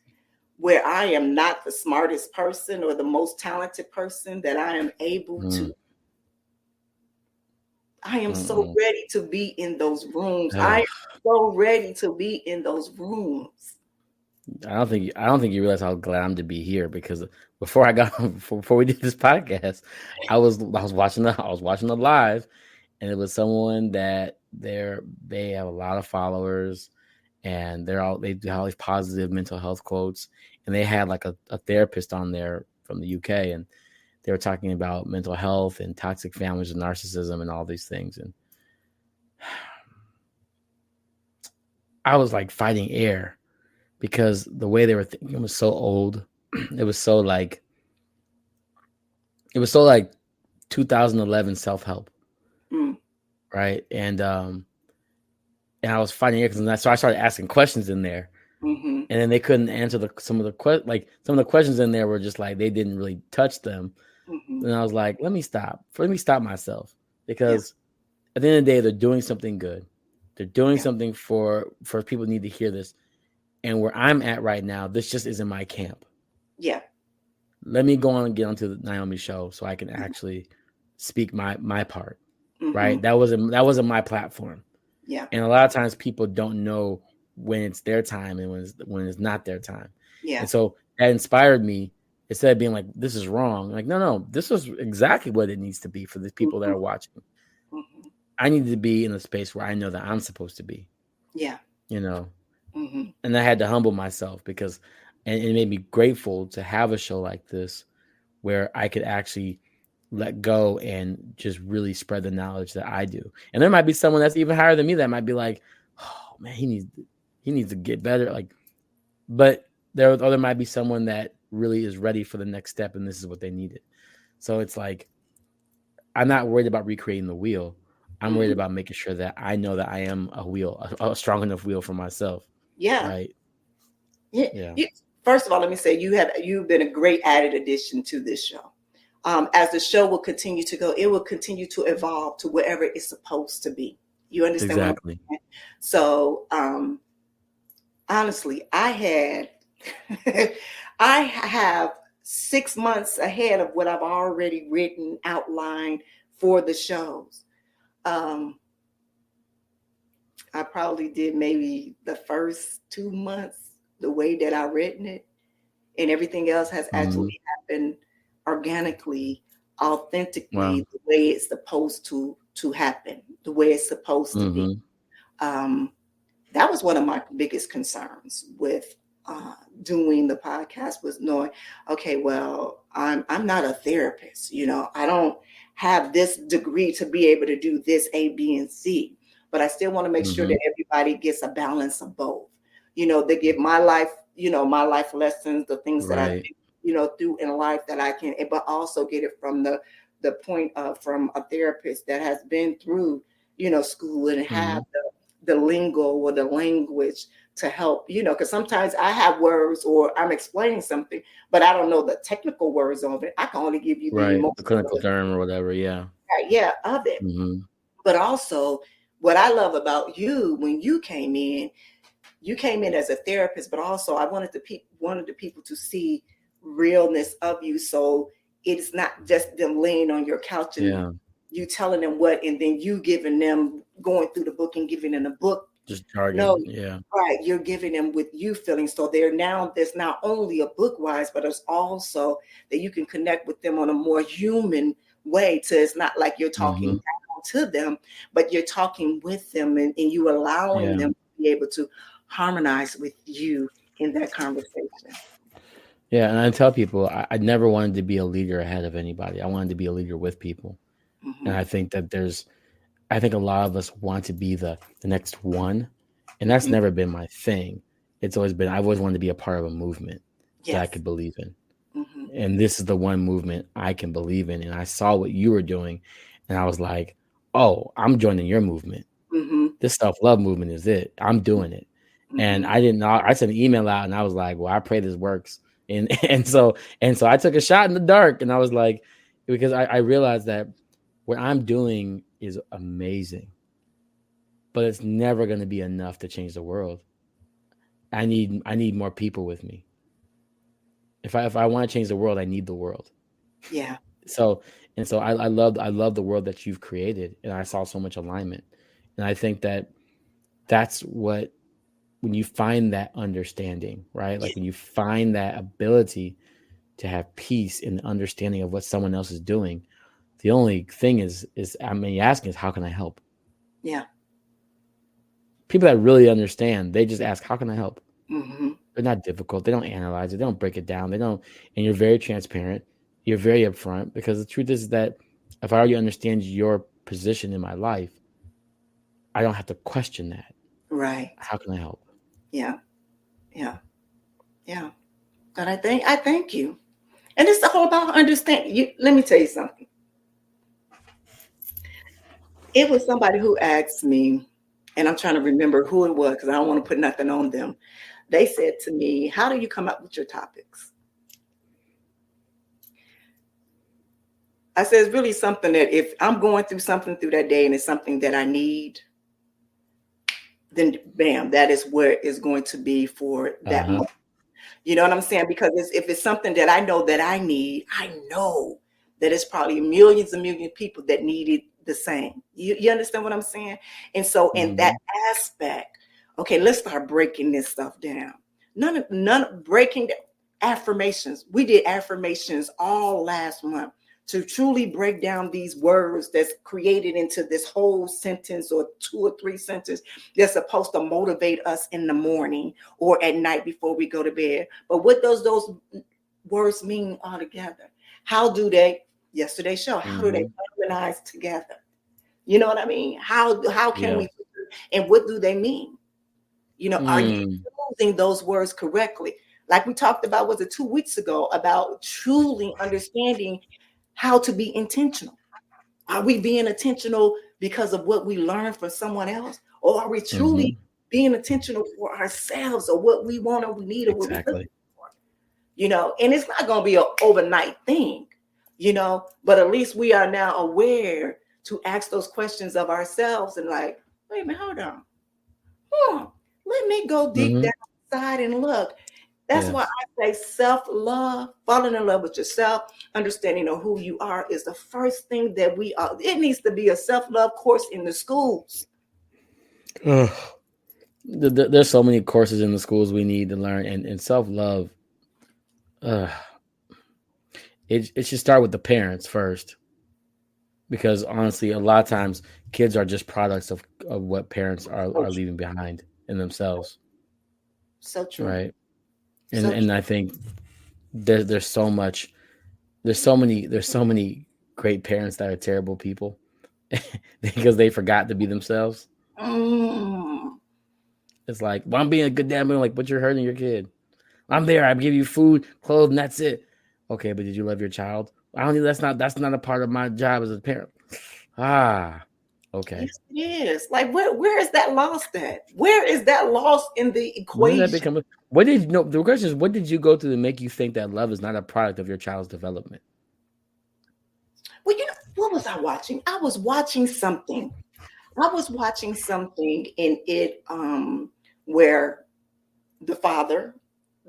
where I am not the smartest person or the most talented person, that I am able to. I am so ready to be in those rooms. I am so ready to be in those rooms. I don't think you realize how glad I'm to be here, because before we did this podcast, I was watching the live, and it was someone that they have a lot of followers, and they do all these positive mental health quotes, and they had like a therapist on there from the UK, and they were talking about mental health and toxic families and narcissism and all these things, and I was like fighting air. Because the way they were thinking was so old. It was so like 2011 self-help. Right. And I was fighting it, so I started asking questions in there. And then they couldn't answer some of the questions in there were just like, they didn't really touch them. And I was like, let me stop myself, because at the end of the day, they're doing something good. They're doing something for people who need to hear this. And where I'm at right now, this just isn't my camp. Yeah. Let me go on and get onto the Nyomi show so I can actually speak my part. Right. That wasn't my platform. Yeah. And a lot of times people don't know when it's their time and when it's not their time. Yeah. And so that inspired me, instead of being like, this is wrong. Like, no, this is exactly what it needs to be for the people that are watching. I need to be in a space where I know that I'm supposed to be. Yeah. And I had to humble myself, because and it made me grateful to have a show like this where I could actually let go and just really spread the knowledge that I do. And there might be someone that's even higher than me that might be like, oh man, he needs to get better. Like, but there might be someone that really is ready for the next step, and this is what they needed. So it's like, I'm not worried about recreating the wheel. I'm worried about making sure that I know that I am a strong enough wheel for myself. Yeah. Right. Yeah. First of all, let me say you've been a great added addition to this show. As the show will continue to go, it will continue to evolve to wherever it's supposed to be. You understand? Exactly. What I'm saying? So, honestly, I have 6 months ahead of what I've already written, outlined for the shows. I probably did maybe the first 2 months the way that I written it, and everything else has Mm-hmm. actually happened organically, Wow. authentically, the way it's supposed to happen, the way it's supposed to be. Mm-hmm. Um, that was one of my biggest concerns with doing the podcast, was knowing, okay, well, I'm not a therapist, I don't have this degree to be able to do this A, B, and C, but I still want to make sure Mm-hmm. that everybody gets a balance of both. They give my life, my life lessons, the things that I've Right. been, through in life that I can, but also get it from the point of from a therapist that has been through, school and Mm-hmm. have the lingo or the language to help, because sometimes I have words or I'm explaining something, but I don't know the technical words of it. I can only give you the Right. The emotional, clinical term or whatever. Yeah. yeah, of it. Mm-hmm. But also, what I love about you, when you came in as a therapist, but also I wanted the people to see realness of you. So it's not just them laying on your couch and Yeah. you telling them what, and then you giving them, going through the book and giving them the book. Just No, jargon. Yeah. right. You're giving them with you feeling. So there's not only a book wise, but it's also that you can connect with them on a more human way. To It's not like you're talking Mm-hmm. down to them, but you're talking with them, and you allowing Yeah. them to be able to harmonize with you in that conversation. Yeah. And I tell people I never wanted to be a leader ahead of anybody. I wanted to be a leader with people. And Hmm. I think that I think a lot of us want to be the next one. And that's Hmm. never been my thing. I've always wanted to be a part of a movement that I Yes. could believe in. Hmm. And this is the one movement I can believe in. And I saw what you were doing, and I was like, oh, I'm joining your movement. Hmm. This self-love movement is it. I'm doing it. And Hmm. I didn't know. I sent an email out, and I was like, well, I pray this works. And and so I took a shot in the dark, and I was like, because I realized that what I'm doing is amazing, but it's never going to be enough to change the world. I need more people with me. If I want to change the world, I need the world. Yeah. So I love the world that you've created, and I saw so much alignment. And I think that that's what, when you find that understanding, right? Yeah. Like when you find that ability to have peace in the understanding of what someone else is doing, the only thing is I mean, asking is, how can I help? Yeah. People that really understand, they just ask, how can I help? Hmm. They're not difficult. They don't analyze it. They don't break it down. They don't. And you're very transparent. You're very upfront, because the truth is that if I already understand your position in my life, I don't have to question that. Right. How can I help? Yeah. Yeah. Yeah. But I thank you. And it's all about understanding. Let me tell you something. It was somebody who asked me, and I'm trying to remember who it was because I don't want to put nothing on them. They said to me, how do you come up with your topics? I said, it's really something that if I'm going through something through that day and it's something that I need, then bam, that is where it's going to be for that Uh-huh. moment. You know what I'm saying? Because if it's something that I know that I need, I know that it's probably millions and millions of people that need it the same. You understand what I'm saying? And so in that Hmm. aspect, okay, let's start breaking this stuff down. None of breaking affirmations. We did affirmations all last month to truly break down these words that's created into this whole sentence or 2 or 3 sentences that's supposed to motivate us in the morning or at night before we go to bed. But what does those words mean altogether? How do they, yesterday's show, how do they Hmm. harmonize together? You know what I mean? How can Yeah. we, and what do they mean? Are you Mm. using those words correctly? Like we talked about, was it 2 weeks ago, about truly understanding how to be intentional. Are we being intentional because of what we learned from someone else? Or are we truly Hmm. being intentional for ourselves or what we want or we need or what we look Exactly. for? And it's not going to be an overnight thing, but at least we are now aware to ask those questions of ourselves and like, wait a minute, hold on. Let me go deep Hmm. down inside and look. That's why I say self-love, falling in love with yourself, understanding of who you are is the first thing that we are. It needs to be a self-love course in the schools. There's so many courses in the schools we need to learn, and self-love. It should start with the parents first, because honestly, a lot of times kids are just products of what parents are leaving behind in themselves. So true. Right. And I think there's so many great parents that are terrible people because they forgot to be themselves. It's like, well, I'm being a good dad, but like, but you're hurting your kid. I'm there. I give you food, clothes, and that's it. Okay, but did you love your child? I don't. That's not a part of my job as a parent. Okay. Yes, it is. Like, where is that lost at? Where is that lost in the equation? The question is, what did you go through to make you think that love is not a product of your child's development? Well, what was I watching? I was watching something in it where the father,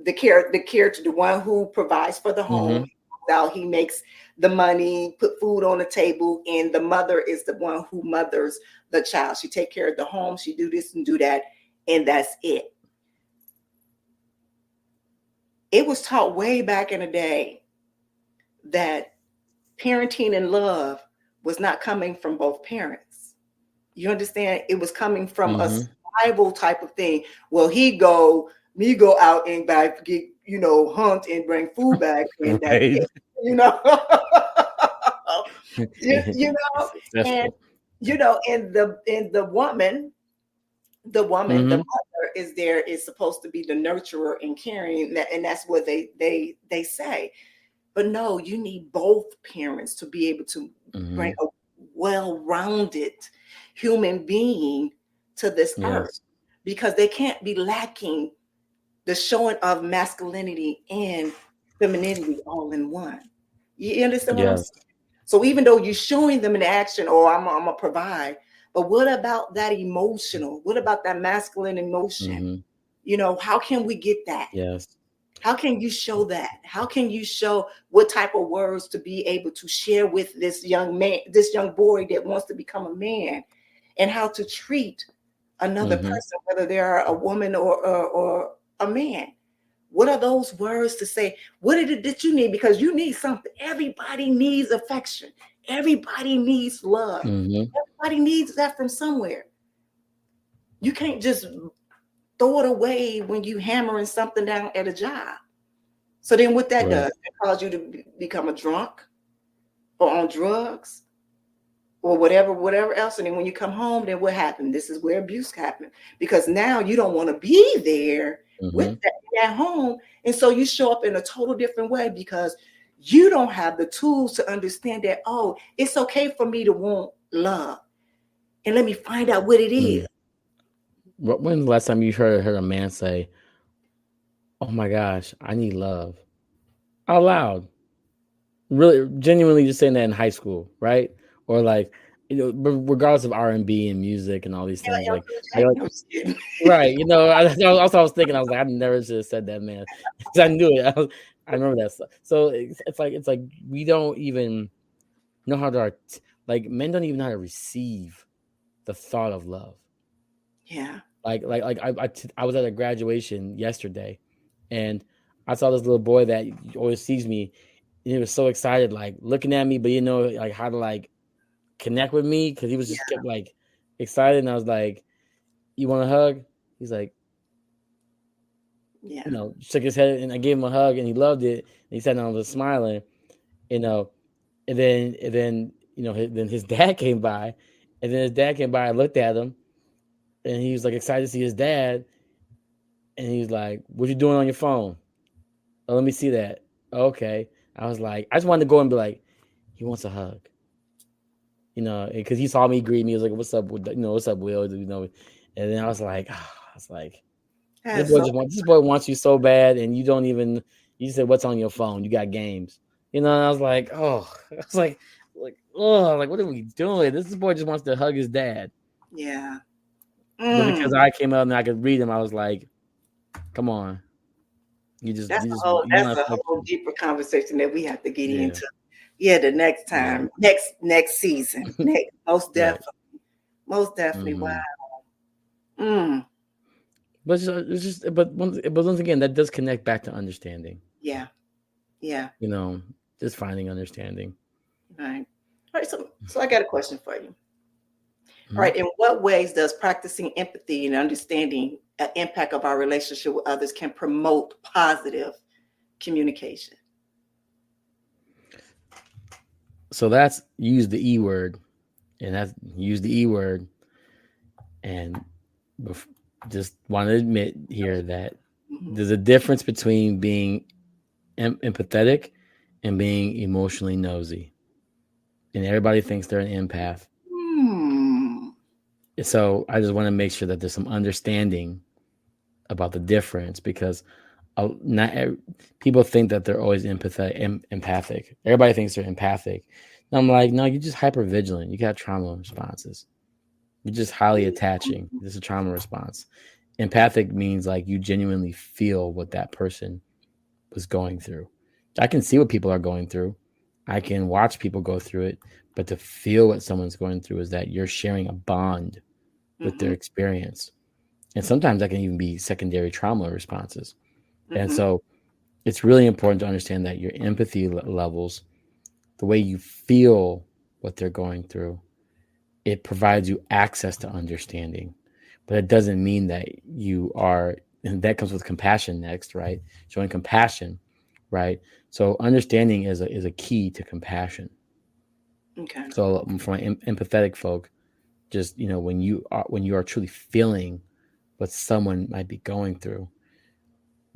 the character, the one who provides for the home, now he makes the money, put food on the table, and the mother is the one who mothers the child. She take care of the home, she do this and do that, and that's it. It was taught way back in the day that parenting and love was not coming from both parents. You understand? It was coming from a survival type of thing. Well, me go out and back, hunt and bring food back, and that's it. And the woman, the mother is supposed to be the nurturer and caring, and that's what they say. But no, you need both parents to be able to bring a well-rounded human being to this earth, because they can't be lacking the showing of masculinity and femininity all in one. You understand what I'm saying? So even though you're showing them in action, or I'm gonna provide, but what about that emotional? What about that masculine emotion? How can we get that? Yes. How can you show that? How can you show what type of words to be able to share with this young man, this young boy that wants to become a man, and how to treat another person, whether they're a woman or a man? What are those words to say? What is it that you need? Because you need something. Everybody needs affection. Everybody needs love. Everybody needs that from somewhere. You can't just throw it away when you hammering something down at a job. So then what that does, it causes you to become a drunk or on drugs or whatever else. And then when you come home, then what happened? This is where abuse happened, because now you don't want to be there with that at home. And so you show up in a total different way, because you don't have the tools to understand that, oh, it's okay for me to want love. And let me find out what it is. When's the last time you heard a man say, "Oh my gosh, I need love," out loud? Really, genuinely, just saying that in high school, right? Or like, regardless of R&B and music and all these things, right? I was thinking, I was like, I never should have said that, man, because I knew it. I remember that stuff. So it's like we don't even know how to men don't even know how to receive the thought of love. Yeah. I was at a graduation yesterday, and I saw this little boy that always sees me, and he was so excited, like looking at me, but how to connect with me, because he was just kept excited, and I was like, "You want a hug?" He's like, shook his head, and I gave him a hug, and he loved it. And he sat down and was smiling, and then then his dad came by, I looked at him, and he was excited to see his dad, and he was like, "What you doing on your phone?" "Oh, let me see that." "Okay." I was like, I just wanted to go and be like, he wants a hug, because he saw me greet me. He was like, "What's up? What's up, Will?" And then I was like, this boy wants you so bad, and you don't even. You said, "What's on your phone?" You got games, And I was like, oh, I was like, what are we doing? This boy just wants to hug his dad. Yeah. But because I came out and I could read him, I was like, come on. That's a whole deeper conversation that we have to get into. Yeah, the next time, next season, most definitely, Mm-hmm. Wow. But but once again, that does connect back to understanding. Yeah. Just finding understanding. All right. So I got a question for you. All right. In what ways does practicing empathy and understanding the impact of our relationship with others can promote positive communication? So that's use the E word, and just want to admit here that there's a difference between being empathetic and being emotionally nosy, and everybody thinks they're an empath. So I just want to make sure that there's some understanding about the difference, because people think that they're always empathic. Everybody thinks they're empathic. And I'm like, no, you're just hyper vigilant. You got trauma responses. You're just highly attaching. This is a trauma response. Empathic means like you genuinely feel what that person was going through. I can see what people are going through. I can watch people go through it, but to feel what someone's going through is that you're sharing a bond with their experience. And sometimes that can even be secondary trauma responses. And so it's really important to understand that your empathy levels, the way you feel what they're going through, it provides you access to understanding. But it doesn't mean that you are, and that comes with compassion next, right? Showing compassion, right? So understanding is a key to compassion. Okay. So for my empathetic folk, just, when you are truly feeling what someone might be going through,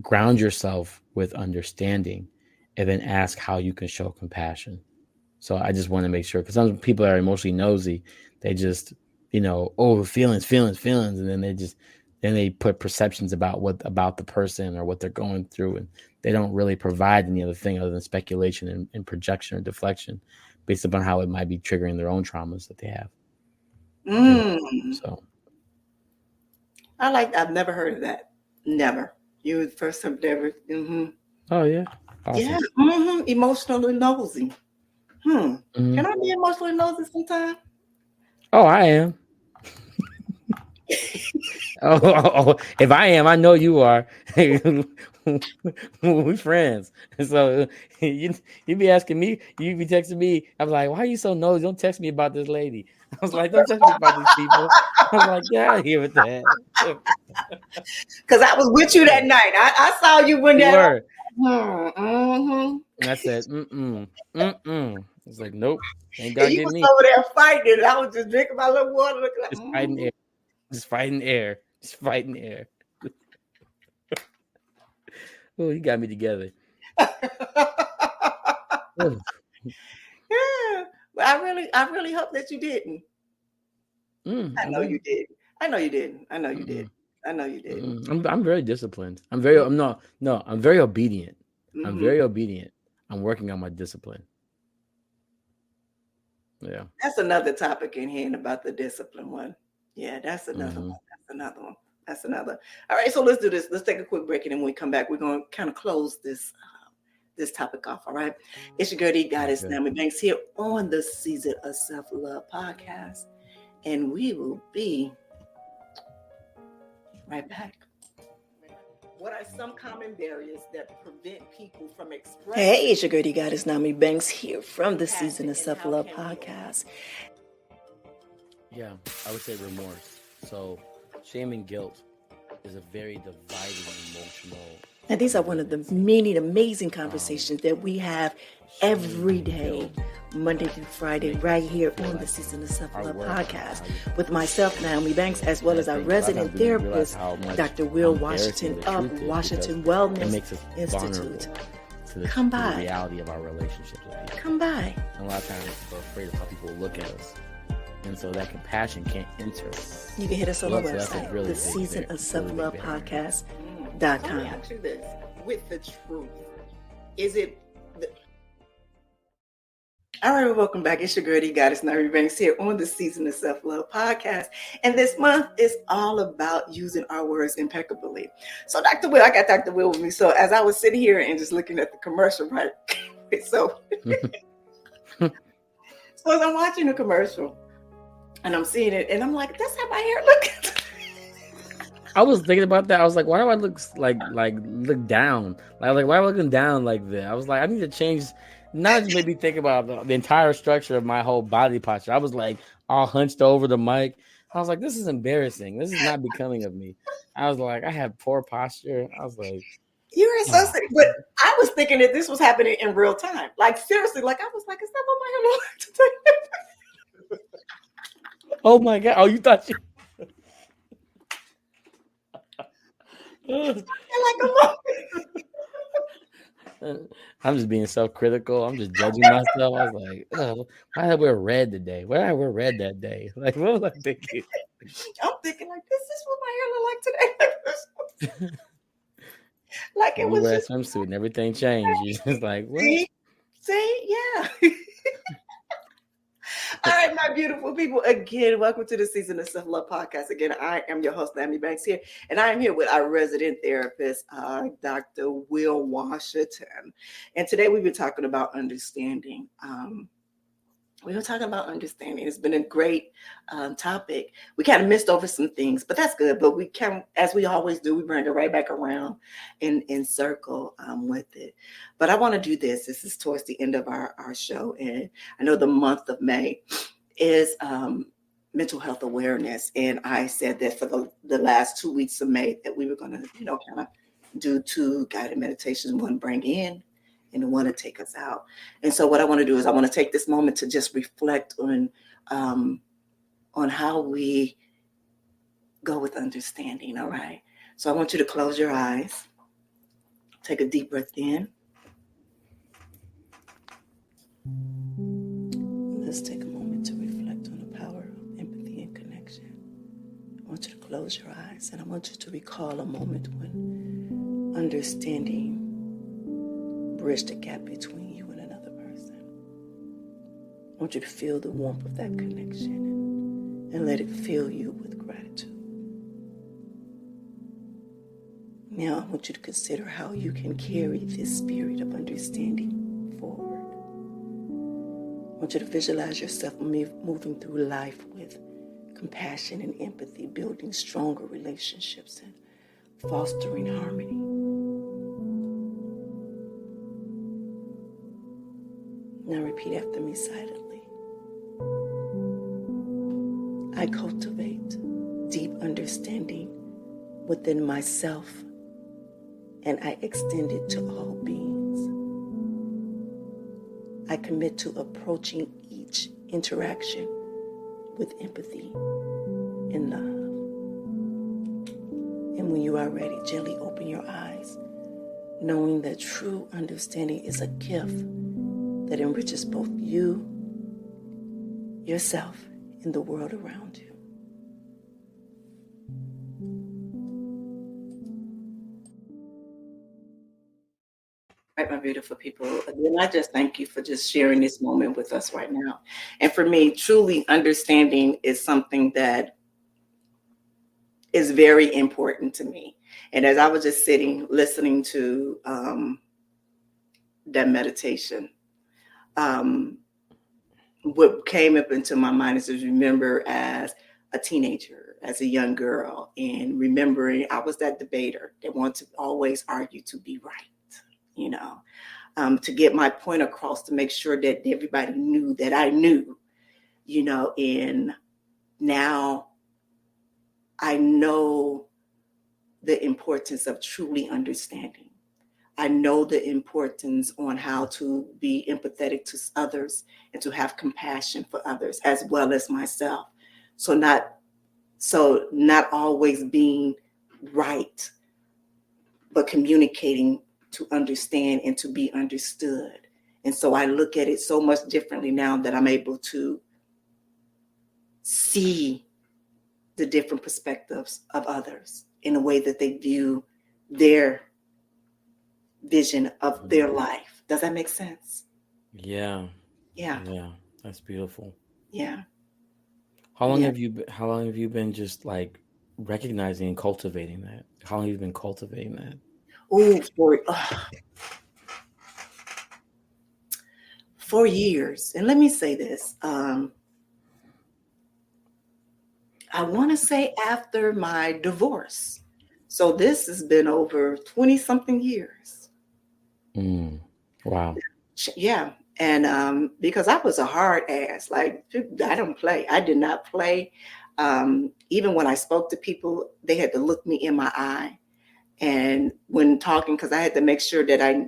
ground yourself with understanding and then ask how you can show compassion. So I just want to make sure, because some people are emotionally nosy. They just, feelings. And then they put perceptions about the person or what they're going through. And they don't really provide any other thing other than speculation and projection or deflection based upon how it might be triggering their own traumas that they have. So I've never heard of that. Never. You were the first time ever. Oh yeah. Awesome. Yeah. Emotionally nosy. Can I be emotionally nosy sometime? Oh, I am. oh, if I am, I know you are. We friends. So you be asking me, you be texting me. I'm like, why are you so nosy? Don't text me about this lady. I was like, don't text me about these people. I was like, get out of here with that. Because I was with you that night. I saw you when you were. And I said, I was like, nope. Ain't gonna get me. You was over there fighting, and I was just drinking my little water. Just fighting air. Just fighting air. Oh, you got me together. Yeah, but I really hope that you didn't. I know you did. I know you didn't. I know you did. I know you didn't. I'm very disciplined. I'm very obedient. I'm very obedient. I'm working on my discipline. Yeah. That's another topic in here about the discipline one. Yeah, that's another one. That's another. All right, so let's do this. Let's take a quick break, and then when we come back, we're going to kind of close this topic off. All right. It's your girl, the goddess, NmW&x, here on the Season of Self-Love podcast. And we will be right back. What are some common barriers that prevent people from expressing? Hey, it's your girl, the goddess, NmW&x, here from the Season of Self-Love podcast. Yeah, I would say remorse. So shame and guilt is a very dividing emotional. And these are one of the many amazing conversations that we have every day, Monday through Friday, right here on the Season of Self-Love podcast with myself, NmW&x, as well as our resident therapist, Dr. Will Washington of Washington Wellness Institute. Come by. The reality of our relationships with people. Come by. And a lot of times we're afraid of how people look at us. And so that compassion can't enter. You can hit us on the website, the Season of Self-Love podcast.com. Let me ask you this, with the truth, is it All right, well, welcome back. It's your girl, the Goddess Nyomi Banks here on the Season of Self-Love podcast. And this month is all about using our words impeccably. So Dr. Will, I got Dr. Will with me. So as I was sitting here and just looking at the commercial, right? So as I'm watching the commercial and I'm seeing it and I'm like, that's how my hair looks. I was thinking about that. I was like, why do I look look down? Like why am I looking down like that? I was like, I need to change. Not just made me think about the entire structure of my whole body posture. I was like all hunched over the mic. I was like, this is embarrassing. This is not becoming of me. I was like, I have poor posture. I was like, You were so sick. But I was thinking that this was happening in real time. Like seriously, like I was like, is that what my hair looks like today? oh my God. Oh, you thought you Like a little. I'm just being self-critical. I'm just judging myself. I was like, oh, why did I wear red today? Why did I wear red that day? Like, what was I thinking? I'm thinking like, this is what my hair look like today. Like it You was wear a just swimsuit and everything changed. You're just like, what? see, yeah. All right, my beautiful people. Again, welcome to the Season of Self-Love podcast. Again, I am your host, Nyomi Banks here, and I am here with our resident therapist, Dr. Will Washington. And today we've been talking about understanding. We've been talking about understanding. It's been a great topic. We kind of missed over some things, but that's good. But we can, as we always do, we bring it right back around in circle with it. But I want to do this. This is towards the end of our show. And I know the month of May is mental health awareness. And I said that for the last 2 weeks of May that we were going to, kind of do 2 guided meditations, one bring in and want to take us out. And so what I want to do is I want to take this moment to just reflect on how we go with understanding. All right. So I want you to close your eyes. Take a deep breath in. Let's take a moment to reflect on the power of empathy and connection. I want you to close your eyes and I want you to recall a moment when understanding bridge the gap between you and another person. I want you to feel the warmth of that connection and let it fill you with gratitude. Now I want you to consider how you can carry this spirit of understanding forward. I want you to visualize yourself moving through life with compassion and empathy, building stronger relationships and fostering harmony. Now repeat after me silently. I cultivate deep understanding within myself and I extend it to all beings. I commit to approaching each interaction with empathy and love. And when you are ready, gently open your eyes, knowing that true understanding is a gift that enriches both you, yourself, and the world around you. All right, my beautiful people. Again, I just thank you for just sharing this moment with us right now. And for me, truly understanding is something that is very important to me. And as I was just sitting, listening to that meditation, what came up into my mind is to remember as a teenager, as a young girl, and remembering I was that debater that wanted to always argue to be right, to get my point across, to make sure that everybody knew that I knew, and now I know the importance of truly understanding. I know the importance on how to be empathetic to others and to have compassion for others as well as myself. So not always being right, but communicating to understand and to be understood. And so I look at it so much differently now that I'm able to see the different perspectives of others in a way that they view their vision of their life. Does that make sense? Yeah. Yeah. Yeah, that's beautiful. Yeah. How long Yeah. have how long have you been just like recognizing and cultivating that? How long have you been cultivating that? Oh, for years. And let me say this. I want to say after my divorce. So this has been over 20 something years. Mm. Wow. Yeah. And because I was a hard ass, like I don't play. I did not play. Even when I spoke to people, they had to look me in my eye. And when talking, because I had to make sure that I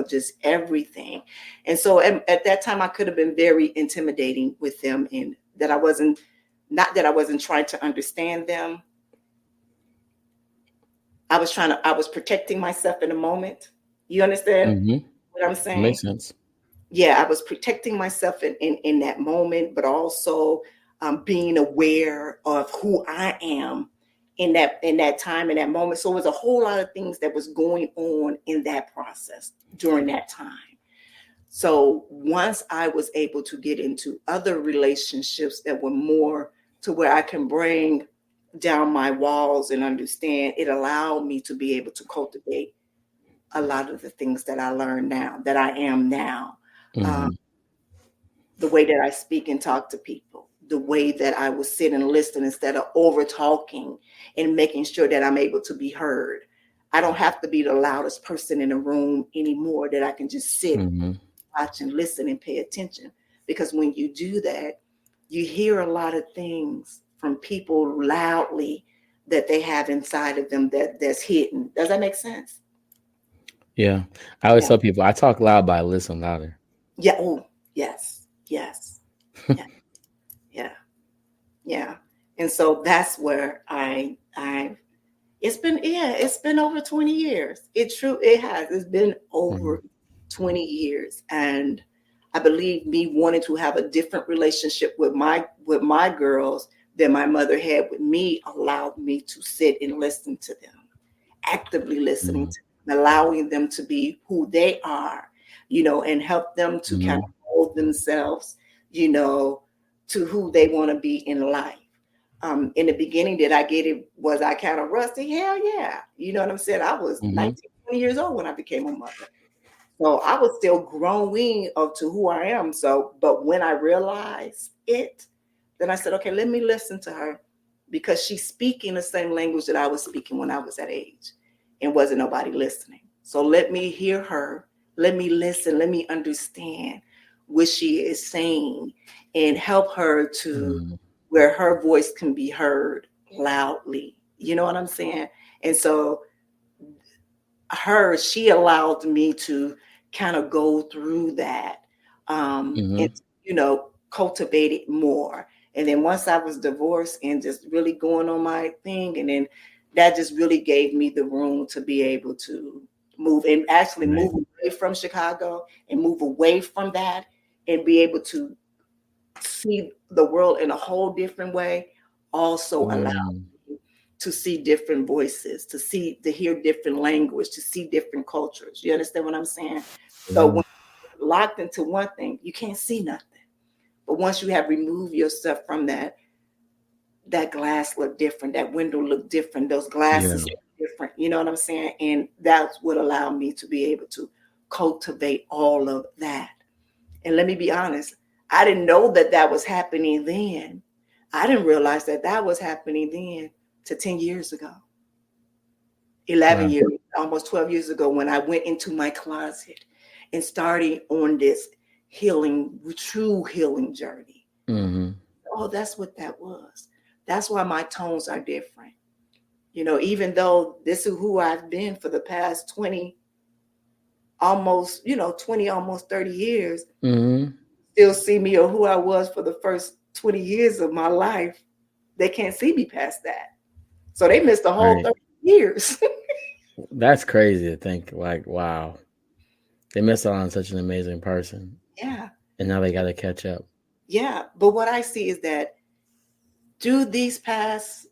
just everything. And so at that time, I could have been very intimidating with them, and that I wasn't, not that I wasn't trying to understand them. I was protecting myself in the moment. You understand Mm-hmm. what I'm It saying? makes sense. Yeah, I was protecting myself in that moment, but also being aware of who I am in that time, in that moment. So it was a whole lot of things that was going on in that process during that time. So once I was able to get into other relationships that were more to where I can bring down my walls and understand, it allowed me to be able to cultivate a lot of the things that I learned now, that I am now. Um, Mm-hmm. the way that I speak and talk to people, the way that I will sit and listen instead of over talking and making sure that I'm able to be heard. I don't have to be the loudest person in the room anymore, that I can just sit, Mm-hmm. watch, and listen and pay attention. Because when you do that, you hear a lot of things from people loudly that they have inside of them that's hidden. Does that make sense? Yeah. I always Yeah. tell people I talk loud, but I listen louder. Yeah. Oh, yes. Yes. Yeah. Yeah. Yeah. And so that's where it's been over 20 years. It has. It's been Mm-hmm. over 20 years. And I believe me wanting to have a different relationship with my girls than my mother had with me allowed me to sit and listen to them, actively listening Mm-hmm. to them, allowing them to be who they are, and help them to kind Mm-hmm. of mold themselves, you know, to who they want to be in life. In the beginning, did I get it? Was I kind of rusty? Hell yeah. You know what I'm saying? I was Mm-hmm. 19, 20 years old when I became a mother. So I was still growing up to who I am. So, but when I realized it, then I said, okay, let me listen to her, because she's speaking the same language that I was speaking when I was that age and wasn't nobody listening. So let me hear her. Let me listen. Let me understand what she is saying and help her to Mm-hmm. where her voice can be heard loudly. You know what I'm saying? And so she allowed me to kind of go through that, and Mm-hmm. cultivate it more. And then once I was divorced and just really going on my thing, and then that just really gave me the room to be able to move and actually Right. move away from Chicago and move away from that and be able to see the world in a whole different way. Also allow Mm. to see different voices, to hear different language, to see different cultures. You understand what I'm saying? So Yeah. when you're locked into one thing, you can't see nothing. But once you have removed yourself from that, that glass look different, that window look different, those Yeah. glasses look different. You know what I'm saying? And that's what allowed me to be able to cultivate all of that. And let me be honest, I didn't know that that was happening then. I didn't realize that that was happening then to 10 years ago. 11 Wow. years, almost 12 years ago, when I went into my closet and started on this true healing journey. Mm-hmm. Oh, that's what that was. That's why my tones are different. Even though this is who I've been for the past 20, almost, 20, almost 30 years, Mm-hmm. still see me or who I was for the first 20 years of my life. They can't see me past that. So they missed the whole Right. 30 years. That's crazy to think. Like, wow, they missed out on such an amazing person, Yeah. and now they got to catch up. Yeah. But what I see is that through these past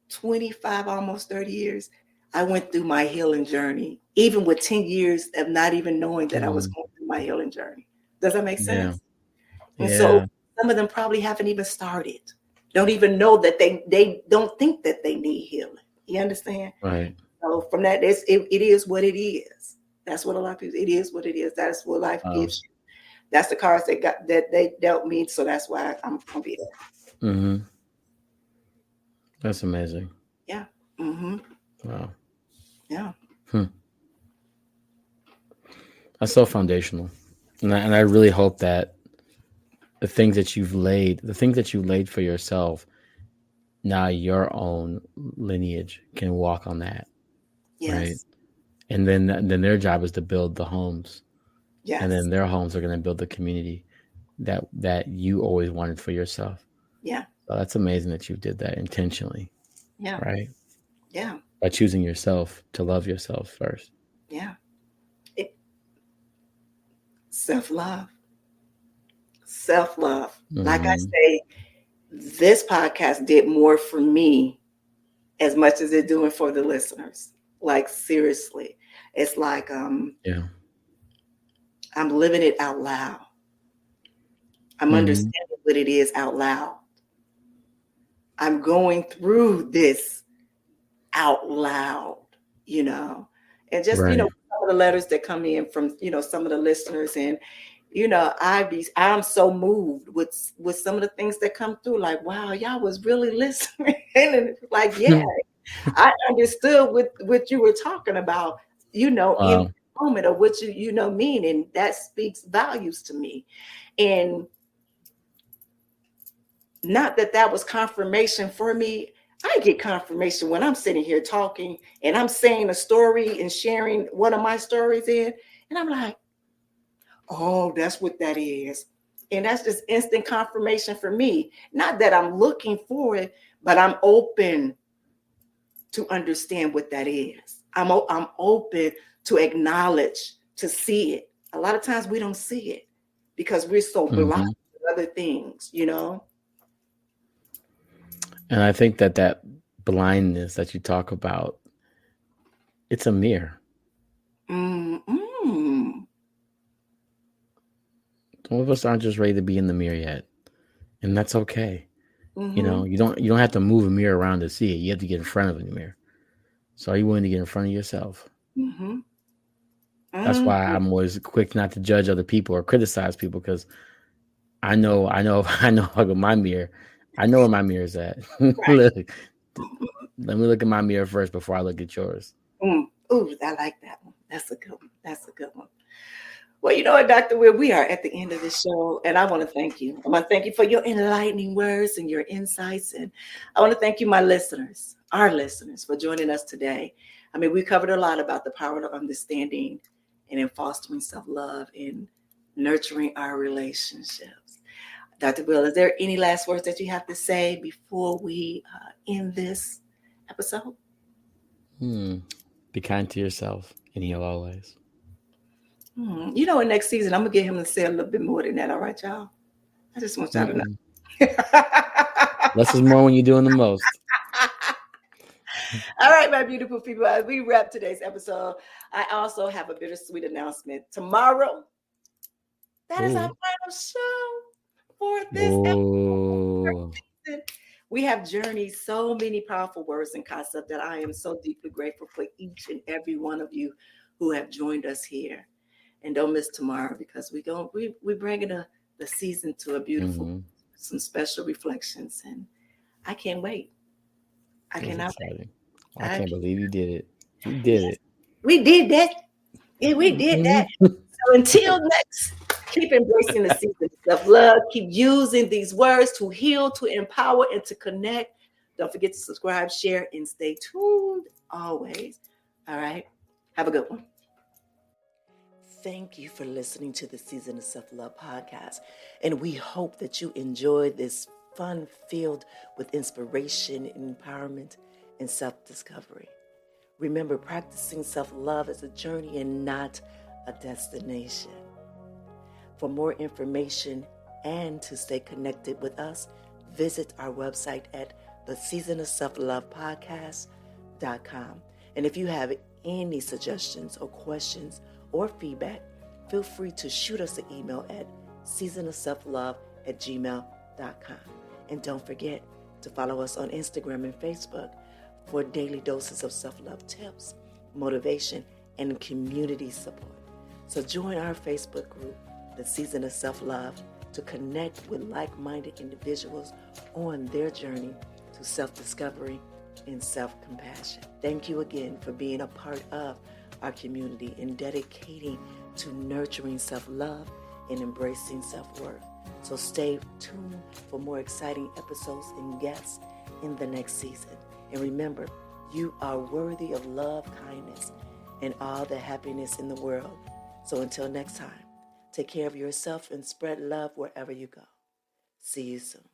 25, almost 30 years, I went through my healing journey, even with 10 years of not even knowing that I was Mm. going through my healing journey. Does that make Yeah. sense? And so Yeah. some of them probably haven't even started. Don't even know that they don't think that they need healing. You understand? Right. So from that, it is what it is. That's what a lot of people, it is what it is. That's what life Wow. gives you. That's the cards that they dealt me. So that's why I'm gonna be there. Mm-hmm. That's amazing. Yeah. Mm-hmm. Wow. Yeah. That's so foundational. And I really hope that the things that you laid for yourself, now your own lineage can walk on that. Yes. Right. And then their job is to build the homes. Yes. And then their homes are going to build the community that you always wanted for yourself. Yeah. So that's amazing that you did that intentionally. Yeah. Right. Yeah. By choosing yourself to love yourself first. Yeah. Self-love. Self-love. Mm-hmm. Like I say, this podcast did more for me as much as it's doing for the listeners. Like, seriously. It's like Yeah. I'm living it out loud. I'm Mm-hmm. understanding what it is out loud. I'm going through this out loud, and just, Right. some of the letters that come in from, some of the listeners, and, I'm so moved with some of the things that come through, like, wow, y'all was really listening. And it's like, yeah, I understood what you were talking about, in the moment of what you mean. And that speaks values to me. And not that was confirmation for me. I get confirmation when I'm sitting here talking and I'm saying a story and sharing one of my stories and I'm like, oh, that's what that is. And that's just instant confirmation for me. Not that I'm looking for it, but I'm open to understand what that is. I'm open to acknowledge, to see it. A lot of times we don't see it because we're so blind to other things, And I think that blindness that you talk about, it's a mirror. Mm-mm. Some of us aren't just ready to be in the mirror yet, and that's okay. Mm-hmm. You don't have to move a mirror around to see it. You have to get in front of the mirror. So are you willing to get in front of yourself? Mm-hmm. That's why I'm always quick not to judge other people or criticize people, because I know I look at my mirror. I know where my mirror is at. Look, let me look at my mirror first before I look at yours. Ooh, I like that one. That's a good one. That's a good one. Well, you know what, Dr. Will, we are at the end of the show, and I want to thank you. I want to thank you for your enlightening words and your insights, and I want to thank you, our listeners, for joining us today. I mean, we covered a lot about the power of understanding and in fostering self-love and nurturing our relationships. Dr. Will, is there any last words that you have to say before we end this episode? Be kind to yourself, and heal always. In next season, I'm going to get him to say a little bit more than that. All right, y'all? I just want y'all to know. Less is more when you're doing the most. All right, my beautiful people, as we wrap today's episode, I also have a bittersweet announcement. Tomorrow, that is our final show for this episode. We have journeyed so many powerful words and concepts that I am so deeply grateful for each and every one of you who have joined us here. And don't miss tomorrow, because we're bringing the season to a beautiful, some special reflections, and I can't wait. I cannot wait. I can't believe you did it. You did it. We did that. Yeah, we did that. So until next, keep embracing the season of self-love. Keep using these words to heal, to empower, and to connect. Don't forget to subscribe, share, and stay tuned always. All right. Have a good one. Thank you for listening to the Season of Self-Love podcast. And we hope that you enjoyed this fun filled with inspiration, empowerment, and self-discovery. Remember, practicing self-love is a journey and not a destination. For more information and to stay connected with us, visit our website at theseasonofselflovepodcast.com. And if you have any suggestions or questions or feedback, feel free to shoot us an email at seasonofselflove@gmail.com. And don't forget to follow us on Instagram and Facebook for daily doses of self-love tips, motivation, and community support. So join our Facebook group, The Season of Self-Love, to connect with like-minded individuals on their journey to self-discovery and self-compassion. Thank you again for being a part of our community and dedicating to nurturing self-love and embracing self-worth. So stay tuned for more exciting episodes and guests in the next season. And remember, you are worthy of love, kindness, and all the happiness in the world. So until next time, take care of yourself and spread love wherever you go. See you soon.